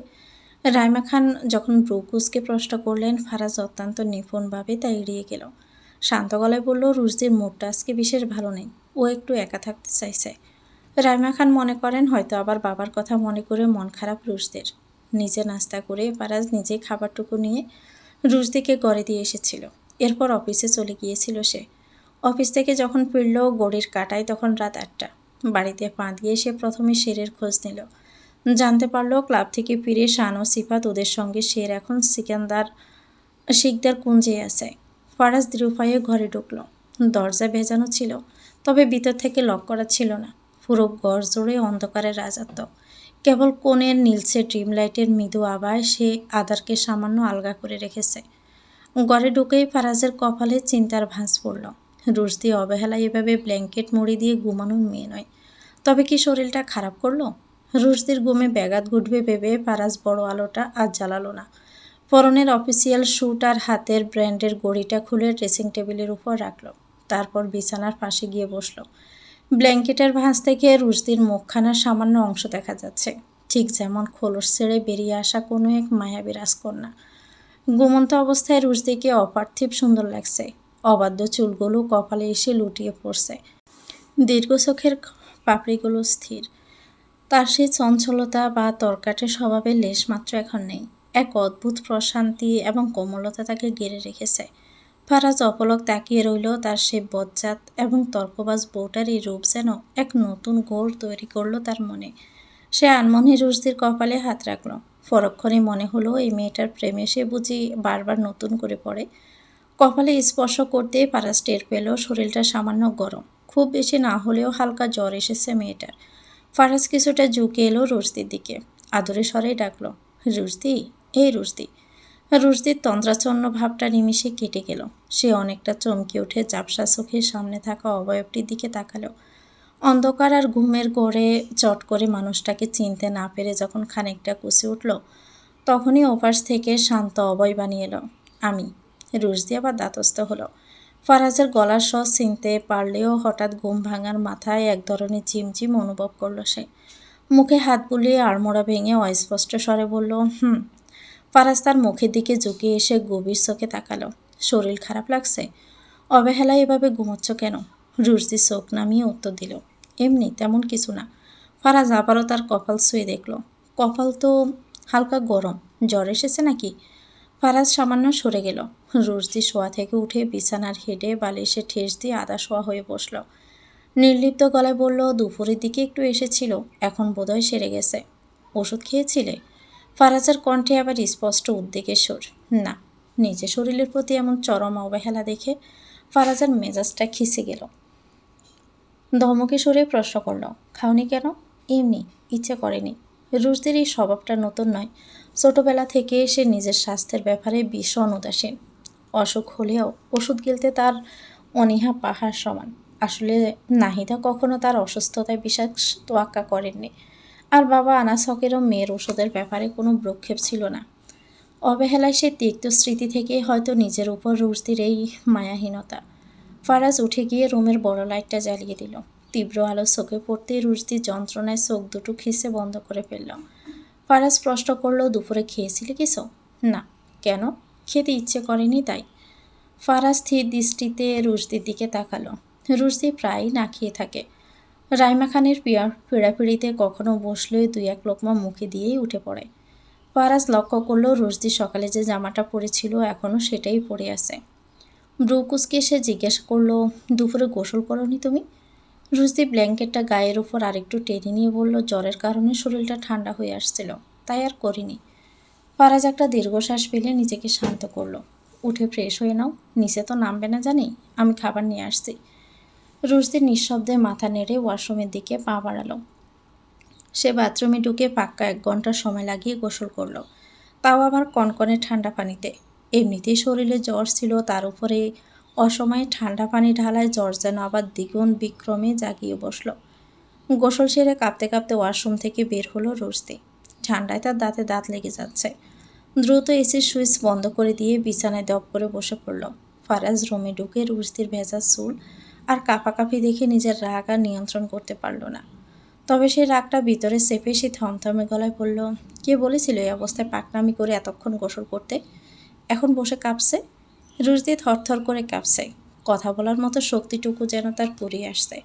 রাইমা খান যখন ব্রুকুসকে প্রশ্ন করলেন, ফারাজ অত্যন্ত নিপুণভাবে তা এড়িয়ে গেল। শান্ত গলায় বলল, রুশদির মুডটা আজকে বিশেষ ভালো নেই, ও একটু একা থাকতে চাইছে। রাইমা খান মনে করেন হয়তো আবার বাবার কথা মনে করে মন খারাপ রুশদের। নিজে নাস্তা করে ফারাজ নিজেই খাবারটুকু নিয়ে রুশদিকে ঘরে দিয়ে এসেছিল। এরপর অফিসে চলে গিয়েছিল সে। অফিস থেকে যখন ফিরল ঘড়ির কাঁটায় তখন রাত 8টা। বাড়িতে পা দিয়ে সে প্রথমে শেরের খোঁজ নিল। জানতে পারল ক্লাব থেকে ফিরে শান ও সিফাত ওদের সঙ্গে শের এখন শিকদার কুঞ্জে আছে। ফারাজ দৃঢ়পায়ে ঘরে ঢুকল। দরজা ভেজানো ছিল, তবে ভিতর থেকে লক করা ছিল না। পুরো ঘর জুড়ে অন্ধকারের রাজত্ব। কেবল কোণের নীলচে ড্রিম লাইটের মৃদু আভায় সে আধারকে সামান্য আলগা করে রেখেছে। ঘরে ঢুকেই ফারাজের কপালে চিন্তার ভাঁজ পড়ল। রুশদি অবহেলায় এভাবে ব্ল্যাঙ্কেট মুড়ি দিয়ে ঘুমানোর মেয়ে নয়। তবে কি শরীরটা খারাপ করলো? রুশদির ঘুমে ব্যাঘাত ঘটবে ভেবে ফারাজ বড় আলোটা আর জ্বালালো না। পরনের অফিসিয়াল স্যুট আর হাতের ব্র্যান্ডের ঘড়িটা খুলে ড্রেসিং টেবিলের উপর রাখল। তারপর বিছানার পাশে গিয়ে বসল। ব্ল্যাঙ্কেটের ভাঁজ থেকে রুশদির মুখখানার সামান্য অংশ দেখা যাচ্ছে, ঠিক যেমন খোলস ছেড়ে বেরিয়ে আসা কোনো এক মায়াবী রাজকন্যা। ঘুমন্ত অবস্থায় রুশদিকে অপার্থিব সুন্দর লাগছে। অবাধ্য চুলগুলো কপালে এসে লুটিয়ে পড়ছে। দীর্ঘ চোখের পাপড়িগুলো স্থির। তার সেই চঞ্চলতা বা তরকাটে স্বভাবের লেশমাত্র এখন নেই। এক অদ্ভুত প্রশান্তি এবং কোমলতা তাকে ঘিরে রেখেছে। ফারাজ অপলক তাকিয়ে রইল। তার সেই বজ্জাত এবং তর্কবাজ বউটার এই রূপ যেন এক নতুন গোল তৈরি করলো তার মনে। সে আনমনে রুশদির কপালে হাত রাখল। পরক্ষণে মনে হলো এই মেয়েটার প্রেমে সে বুঝি বারবার নতুন করে পড়ে। কপালে স্পর্শ করতেই ফারাজ টের পেল শরীরটা সামান্য গরম। খুব বেশি না হলেও হালকা জ্বর এসেছে মেয়েটার। ফারাজ কিছুটা ঝুঁকে এলো রুশদির দিকে। আদরে স্বরেই ডাকল, রুশদি, এই রুশদি। রুশদির তন্দ্রাচ্ছন্ন ভাবটা নিমিষে কেটে গেল। সে অনেকটা চমকে উঠে ঝাপসা চোখের সামনে থাকা অবয়বটির দিকে তাকালো। অন্ধকার আর ঘুমের ঘোরে চট করে মানুষটাকে চিনতে না পেরে যখন খানিকটা কুঁচে উঠল, তখনই ওপাশ থেকে শান্ত অভয়বাণী এলো, আমি। রুশদি আবার দ্বাতস্থ হলো। ফারাজের গলার স্বর চিনতে পারলেও হঠাৎ ঘুম ভাঙার মাথায় এক ধরনের ঝিমঝিম অনুভব করল সে। মুখে হাত বুলিয়ে আড়মোড়া ভেঙে অস্পষ্ট স্বরে বলল, ফারাজ তার মুখের দিকে ঝুঁকে এসে গভীর চোখে তাকালো। শরীর খারাপ লাগছে? অবহেলায় এভাবে ঘুমোচ্ছ কেন? রুশদি চোখ নামিয়ে উত্তর দিল, এমনি, তেমন কিছু না। ফারাজ আবারও তার কপাল ছুঁয়ে দেখল। কপাল তো হালকা গরম, জ্বর এসেছে নাকি? ফারাজ সামান্য সরে গেল। রুশদি শোয়া থেকে উঠে বিছানার হেডে বালিশে ঠেস দিয়ে আধা শোয়া হয়ে বসল। নির্লিপ্ত গলায় বলল, দুপুরের দিকে একটু এসেছিল, এখন বোধহয় সেরে গেছে। ওষুধ খেয়েছিলে? ফারাজের কণ্ঠে আবার স্পষ্ট উদ্বেগের সুর। না। নিজের শরীরের প্রতি এমন চরম অবহেলা দেখে ফারাজের মেজাজটা খিসে গেল। ধমকে সরে প্রশ্ন করল, খাওনি কেন? এমনি, ইচ্ছে করেনি। রুশদির এই স্বভাবটা নতুন নয়। ছোটবেলা থেকে সে নিজের স্বাস্থ্যের ব্যাপারে ভীষণ উদাসীন। অসুখ হলেও ওষুধ গিলতে তার অনীহা পাহাড় সমান। আসলে নাহিদা কখনো তার অসুস্থতায় বিশ্বাস তোয়াক্কা করেননি। আর বাবা আনাস হকেরও মেয়ের ওষুধের ব্যাপারে কোনো ভ্রুক্ষেপ ছিল না। অবহেলায় সে তিক্ত স্মৃতি থেকে হয়তো নিজের উপর রুশদির এই মায়াহীনতা। ফারাজ উঠে গিয়ে রুমের বড় লাইটটা জ্বালিয়ে দিল। তীব্র আলো চোখে পড়তেই রুশদি যন্ত্রণায় চোখ দুটো খিসে বন্ধ করে ফেলল। ফারাজ প্রশ্ন করল, দুপুরে খেয়েছিলি কিছু? না। কেন? খেতে ইচ্ছে করেনি তাই। ফারাজ স্থির দৃষ্টিতে রুশদির দিকে তাকালো। রুশদি প্রায়ই না খেয়ে থাকে। রাইমা খানের পীড়াপিড়িতে কখনো বসলে 2-1 লোকমা মুখে দিয়েই উঠে পড়ে। ফারাজ লক্ষ্য করল রুশদি সকালে যে জামাটা পরেছিল এখনও সেটাই পরে আছে। ব্রুকুসকে সে জিজ্ঞাসা করল, দুপুরে গোসল করনি তুমি? রুশদি ব্ল্যাঙ্কেটটা গায়ের উপর আরেকটু টেনে নিয়ে বলল, জ্বরের কারণে শরীরটা ঠান্ডা হয়ে আসছিল, তাই আর করিনি। ফারাজ একটা দীর্ঘশ্বাস ফেলে নিজেকে শান্ত করলো। উঠে ফ্রেশ হয়ে নাও, নিচে তো নামবে না জানি, আমি খাবার নিয়ে আসছি। রুশদি নিঃশব্দে মাথা নেড়ে ওয়াশরুমের দিকে পা বাড়ালো। সে বাথরুমে ঢুকে পাক্কা 1 ঘন্টা সময় লাগিয়ে গোসল করলো, তাও আবার কনকনে ঠান্ডা পানিতে। এমনিতেই শরীরে জ্বর ছিল, তার উপরে অসময়ে ঠান্ডা পানি ঢালায় জ্বর যেন আবার দ্বিগুণ বিক্রমে জাগিয়ে বসল। গোসল সেরে কাঁপতে কাঁপতে ওয়াশরুম থেকে বের হলো রুশদি। ঠান্ডায় তার দাঁতে দাঁত লেগে যাচ্ছে। দ্রুত এসির সুইচ বন্ধ করে দিয়ে বিছানায় দপ করে বসে পড়ল। ফারাজ রুমে ঢুকে রুশদির ভেজা চুল আর কাঁপাকাঁপি দেখে নিজের রাগ আর নিয়ন্ত্রণ করতে পারল না। তবে সেই রাগটা ভিতরে চেপে সে থমথমে গলায় বলল, কে বলেছিল এই অবস্থায় পাকনামি করে এতক্ষণ গোসল করতে? এখন বসে কাঁপছে। রুশদি থরথর করে কাঁপছে। কথা বলার মতো শক্তিটুকু যেন তার পুড়িয়ে আসছে।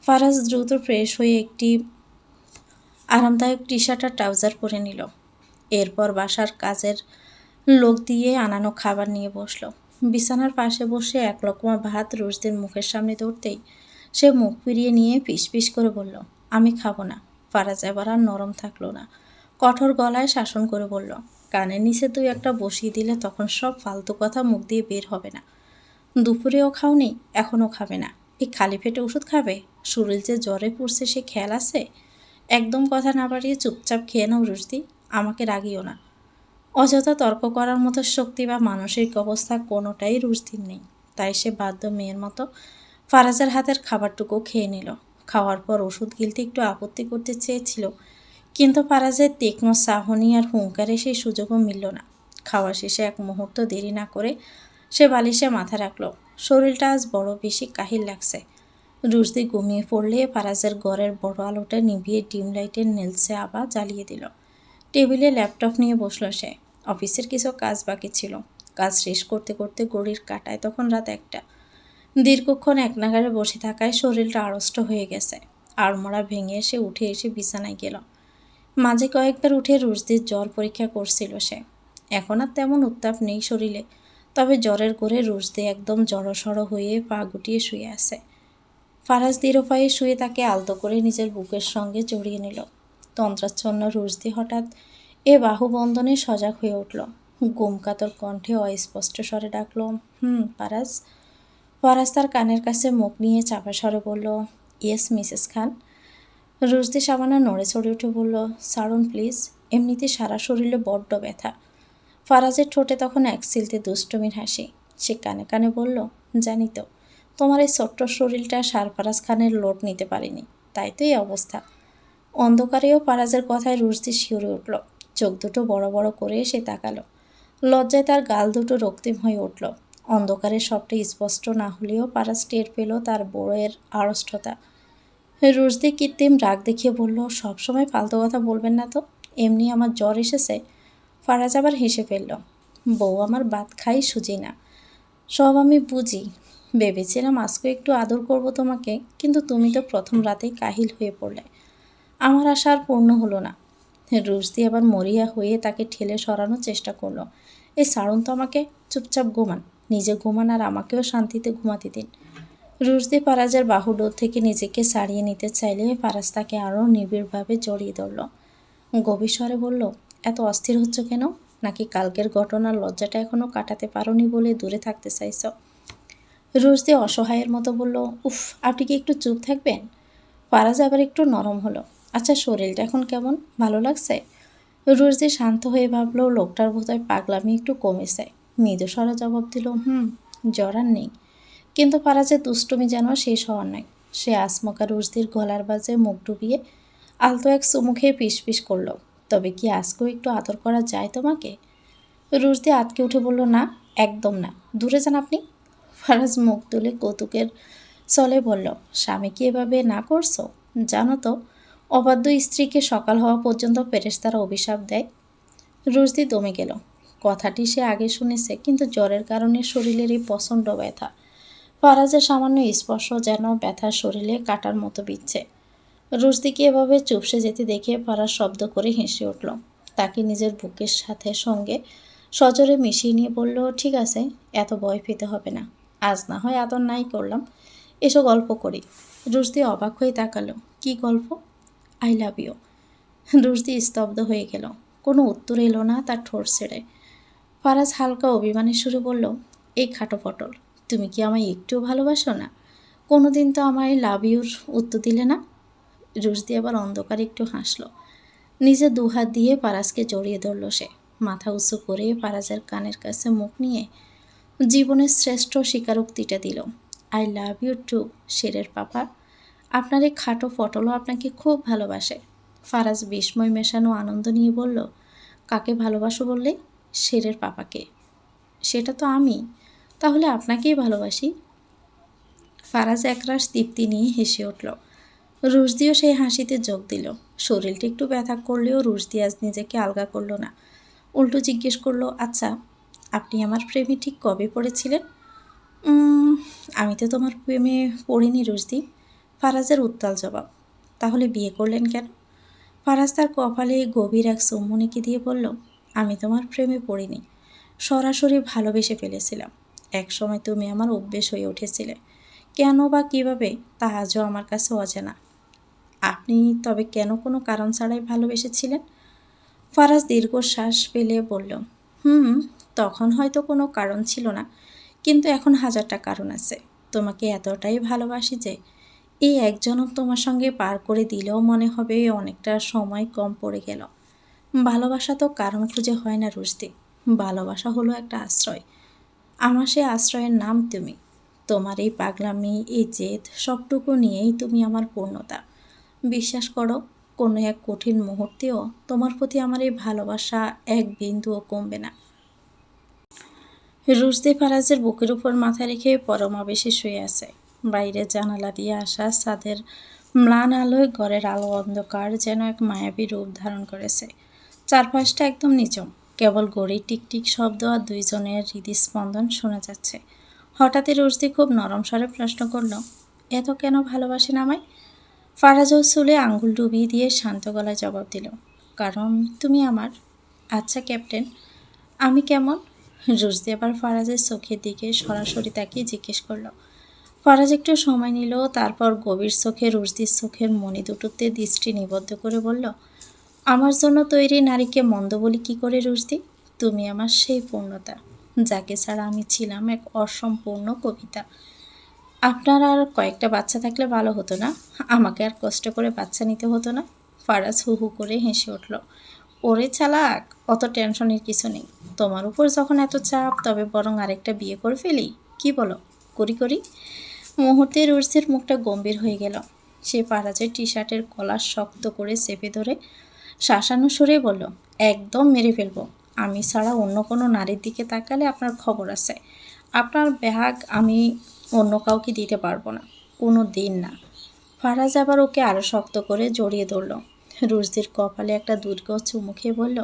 ফারাজ দ্রুত ফ্রেশ হয়ে একটি আরামদায়ক টি শার্ট আর ট্রাউজার পরে নিল। এরপর বাসার কাজের লোক দিয়ে আনানো খাবার নিয়ে বসলো। বিছানার পাশে বসে এক লোকমা ভাত রুশদির মুখের সামনে ধরতেই সে মুখ ফিরিয়ে নিয়ে পিস পিস করে বলল, আমি খাবো না। ফারাজ এবার আর নরম থাকলো না। কঠোর গলায় শাসন করে বলল, কানের নিচে তুই একটা বসিয়ে দিলে তখন সব ফালতু কথা মুখ দিয়ে বের হবে না। দুপুরেও খাওনি, এখনও খাবে না। এই খালি পেটে ওষুধ খাবে? শরীর যে জ্বরে পড়ছে সে খেয়াল আছে? একদম কথা না বাড়িয়ে চুপচাপ খেয়ে নাও রুশদি, আমাকে রাগিও না। অযথা তর্ক করার মতো শক্তি বা মানসিক অবস্থা কোনোটাই রুশদির নেই। তাই সে বাধ্য মেয়ের মতো ফারাজের হাতের খাবারটুকু খেয়ে নিল। খাওয়ার পর ওষুধ গিলতে একটু আপত্তি করতে চেয়েছিল, কিন্তু ফারাজের তীক্ষ্ণ চাহনি আর হুঙ্কারে সেই সুযোগও মিলল না। খাওয়া শেষে এক মুহূর্ত দেরি না করে সে বালিশে মাথা রাখল। শরীরটা আজ বড় বেশি কাহিল লাগছে। রুশদি ঘুমিয়ে পড়লে ফারাজের ঘরের বড় আলোটা নিভিয়ে ডিম লাইটের নেলসে আবার জ্বালিয়ে দিল। টেবিলে ল্যাপটপ নিয়ে বসল সে। অফিসের কিছু কাজ বাকি ছিল। কাজ শেষ করতে করতে ঘড়ির কাঁটায় তখন রাত 1টা। দীর্ঘক্ষণ একনাগাড়ে বসে থাকায় শরীরটা আড়ষ্ট হয়ে গেছে। আড়মোড়া ভেঙে সে উঠে এসে বিছানায় গেল। মাঝে কয়েকবার উঠে রুশদির জ্বর পরীক্ষা করছিল সে। এখন আর তেমন উত্তাপ নেই শরীরে, তবে জ্বরের ঘোরে রুশদি একদম জড়সড় হয়ে পা গুটিয়ে শুয়ে আছে। ফারাজ দৃঢ় পায়ে শুয়ে তাকে আলতো করে নিজের বুকের সঙ্গে জড়িয়ে নিল। তন্ত্রাচ্ছন্ন রুশদি হঠাৎ এ বাহুবন্ধনে সজাগ হয়ে উঠল। গুমকাতর কণ্ঠে অস্পষ্ট স্বরে ডাকল, ফারাজ। ফারাজ তার কানের কাছে মুখ নিয়ে চাপা স্বরে বলল, ইয়েস মিসেস খান। রুশদি সামান্য নড়ে চড়ে উঠে বলল, ছাড়ুন প্লিজ, এমনিতে সারা শরীরে বড্ড ব্যথা। ফারাজের ঠোঁটে তখন এক সিলতে দুষ্টমির হাসি। সে কানে কানে বলল, জানি তো, তোমার এই ছোট্ট শরীরটা সারফারাজ খানের লোড নিতে পারেনি, তাই তো এই অবস্থা। অন্ধকারেও ফারাজের কথায় রুশদি শিউরে উঠল। চোখ দুটো বড় বড় করে সে তাকালো। লজ্জায় তার গাল দুটো রক্তিম হয়ে উঠল। অন্ধকারে সবটা স্পষ্ট না হলেও ফারাজ টের পেল তার বউয়ের আড়ষ্টতা। রুশদি কৃত্রিম রাগ দেখিয়ে বলল, সবসময় ফালতু কথা বলবেন না তো, এমনি আমার জ্বর এসেছে। ফারাজ আবার হেসে ফেলল, বউ আমার ভাত খাই সুজি না, সব আমি বুঝি। ভেবেছিলাম আজকে একটু আদর করব তোমাকে, কিন্তু তুমি তো প্রথম রাতেই কাহিল হয়ে পড়লে। আমার আশা আর পূর্ণ হলো না। রুশদি আবার মরিয়া হয়ে তাকে ঠেলে সরানোর চেষ্টা করলো। এই ছাড়ুন তো আমাকে, চুপচাপ ঘুমান, নিজে ঘুমান আর আমাকেও শান্তিতে ঘুমাতে দিন। রুশদি ফারাজের বাহুডোর থেকে নিজেকে ছাড়িয়ে নিতে চাইলে ফারাজ তাকে আরও নিবিড়ভাবে জড়িয়ে ধরল। গভীর স্বরে বলল, এত অস্থির হচ্ছ কেন? নাকি কালকের ঘটনার লজ্জাটা এখনও কাটাতে পারোনি বলে দূরে থাকতে চাইছ? রুশদি অসহায়ের মতো বলল, উফ, আপনি কি একটু চুপ থাকবেন? ফারাজ আবার একটু নরম হলো। আচ্ছা, শরীরটা এখন কেমন, ভালো লাগছে? রুশদি শান্ত হয়ে ভাবলো লোকটার বোধহয় পাগলামি একটু কমেছে। মৃদু স্বরে জবাব দিল, জ্বর আর নেই। কিন্তু ফারাজের দুষ্টুমি যেন শেষ হওয়ার নয়। সে আসমকা রুশদির গলার বাজে মুখ ডুবিয়ে আলতো এক চুমু খেয়ে পিস পিস করলো, তবে কি আজকেও একটু আদর করা যায় তোমাকে? রুশদি আটকে উঠে বলল, না, একদম না, দূরে যান আপনি। ফারাজ মুখ তুলে কৌতুকের চলে বলল, স্বামী কি এভাবে না করছো? জানো তো, অবাধ্য স্ত্রীকে সকাল হওয়া পর্যন্ত ফেরেশতারা অভিশাপ দেয়। রুশদি দমে গেল। কথাটি সে আগে শুনেছে, কিন্তু জ্বরের কারণে শরীরের এই প্রচণ্ড ব্যথা। ফারাজের সামান্য স্পর্শ যেন ব্যথার শরীরে কাটার মতো বিচ্ছে। রুশদিকে এভাবে চুপসে যেতে দেখে ফারাজ শব্দ করে হেসে উঠল। তাকে নিজের বুকের সাথে সঙ্গে সজোরে মিশিয়ে নিয়ে বলল, ঠিক আছে, এত ভয় পেতে হবে না, আজ না হয় আদর নাই করলাম, এসো গল্প করি। রুশদি অবাক হয়ে তাকালো, কি গল্প? I love you. রুশদি স্তব্ধ হয়ে গেল। কোনো উত্তর এলো না তার ঠোঁট ছেড়ে। ফারাজ হালকা অভিমানের সুরে বলল, এই খাটো পটল, তুমি কি আমায় একটুও ভালোবাসো না? কোনো দিন তো আমায় লাভ ইউর উত্তর দিলে না। রুশদি আবার অন্ধকারে একটু হাসল। নিজে দুহাত দিয়ে ফারাজকে জড়িয়ে ধরল সে। মাথা উঁচু করে ফারাজের কানের কাছে মুখ নিয়ে জীবনের শ্রেষ্ঠ স্বীকারোক্তিটা দিল। আই লাভ ইউ টু, শেরের পাপা। আপনার এই খাটো পটলও আপনাকে খুব ভালোবাসে। ফারাজ বিস্ময় মেশানো আনন্দ নিয়ে বলল, কাকে ভালোবাসো বললে? শেরের পাপাকে। সেটা তো আমি। তাহলে আপনাকেই ভালোবাসি। ফারাজ একরাশ তৃপ্তি নিয়ে হেসে উঠল। রুশদিও সেই হাসিতে যোগ দিল। শরীরটা একটু ব্যথা করলেও রুশদি আজ নিজেকে আলগা করল না। উল্টো জিজ্ঞেস করলো, আচ্ছা আপনি আমার প্রেমে ঠিক কবে পড়েছিলেন? আমি তো তোমার প্রেমে পড়িনি রুশদি। ফারাজের উত্তাল জবাব। তাহলে বিয়ে করলেন কেন? ফারাজ তার কপালে গভীর এক চুম্বনীকে দিয়ে বলল, আমি তোমার প্রেমে পড়িনি, সরাসরি ভালোবেসে ফেলেছিলাম। একসময় তুমি আমার অভ্যেস হয়ে উঠেছিলে। কেন বা কীভাবে তা আজও আমার কাছে অজানা। আপনি তবে কেন কোনো কারণ ছাড়াই ভালোবেসেছিলেন? ফারাজ দীর্ঘশ্বাস ফেলে বলল, তখন হয়তো কোনো কারণ ছিল না, কিন্তু এখন হাজারটা কারণ আছে। তোমাকে এতটাই ভালোবাসি যে এই একজনও তোমার সঙ্গে পার করে দিলেও মনে হবে অনেকটা সময় কম পড়ে গেল। ভালোবাসা তো কারণ খুঁজে হয় না রুশদি। ভালোবাসা হলো একটা আশ্রয়। আমার সেই আশ্রয়ের নাম তুমি। তোমার এই পাগলামি, এই জেদ সবটুকু নিয়েই তুমি আমার পূর্ণতা। বিশ্বাস করো, কোনো এক কঠিন মুহূর্তেও তোমার প্রতি আমার এই ভালোবাসা এক বিন্দুও কমবে না। রুশদি ফারাজের বুকের উপর মাথা রেখে পরমাবেশে শুয়ে আছে। বাইরে জানালা দিয়ে আসা ছাদের ম্লান আলোয় ঘরের আলো অন্ধকার যেন এক মায়াবী রূপ ধারণ করেছে। চারপাশটা একদম নিচম, কেবল গড়ির টিকটিক শব্দ আর দুইজনের হৃদস্পন্দন শোনা যাচ্ছে। হঠাৎই রুশদি খুব নরম স্বরে প্রশ্ন করল, এত কেন ভালোবাসেন আমায়? ফারাজও চুলে আঙ্গুল ডুবিয়ে দিয়ে শান্ত গলায় জবাব দিল, কারণ তুমি আমার। আচ্ছা ক্যাপ্টেন, আমি কেমন? রুশদি আবার ফারাজের চোখের দিকে সরাসরি তাকিয়ে জিজ্ঞেস করল। ফারাজ একটু সময় নিল, তারপর গভীর চোখে রুশদির চোখের মণি দুটোতে দৃষ্টি নিবদ্ধ করে বলল, আমার জন্য তৈরি নারীকে মন্দ বলি কী করে রুশদি? তুমি আমার সেই পূর্ণতা, যাকে ছাড়া আমি ছিলাম এক অসম্পূর্ণ কবিতা। আপনার আর কয়েকটা বাচ্চা থাকলে ভালো হতো না? আমাকে আর কষ্ট করে বাচ্চা নিতে হতো না। ফারাজ হু হু করে হেসে উঠল। ওরে চালাক, অত টেনশনের কিছু নেই। তোমার উপর যখন এত চাপ, তবে বরং আরেকটা বিয়ে করে ফেলি। কি বলো? করি। মুহূর্তে রুশদির মুখটা গম্ভীর হয়ে গেল। সে ফারাজের টি শার্টের কলার শক্ত করে চেপে ধরে শাসানো সুরে বলল, একদম মেরে ফেলবো। আমি ছাড়া অন্য কোনো নারীর দিকে তাকালে আপনার খবর আছে। আপনার ব্যাগ আমি অন্য কাউকে দিতে পারবো না, কোনো দিন না। ফারাজ আবার ওকে আরও শক্ত করে জড়িয়ে ধরল। রুশদির কপালে একটা দীর্ঘ চুমু খেয়ে বলল,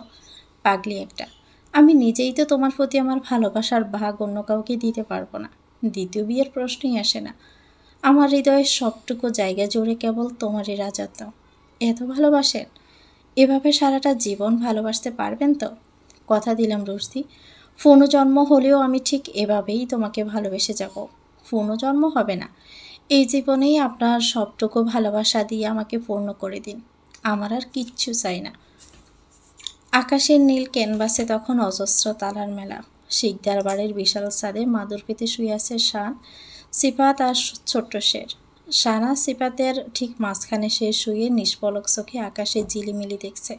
পাগলি একটা। আমি নিজেই তো তোমার প্রতি আমার ভালোবাসার ভাগ অন্য কাউকে দিতে পারবো না। দ্বিতীয় বিয়ের প্রশ্নই আসে না। আমার হৃদয়ের সবটুকু জায়গা জুড়ে কেবল তোমারই রাজত্ব। এত ভালোবাসেন? এভাবে সারাটা জীবন ভালোবাসতে পারবেন তো? কথা দিলাম রুশদি, পুনর্জন্ম হলেও আমি ঠিক এভাবেই তোমাকে ভালোবেসে যাব। পুনর্জন্ম হবে না, এই জীবনেই আপনার সবটুকু ভালোবাসা দিয়ে আমাকে পূর্ণ করে দিন। আমার আর কিচ্ছু চাই না। আকাশের নীল ক্যানভাসে তখন অজস্র তারার মেলা। শিকদার বাড়ির বিশাল ছাদে মাদুর পেতে শুয়ে আছে শান, সিফাত আর ছোট্ট শের। শানা সিফাতের ঠিক মাঝখানে সে শুয়ে নিষ্পলক চোখে আকাশে ঝিলিমিলি দেখছে।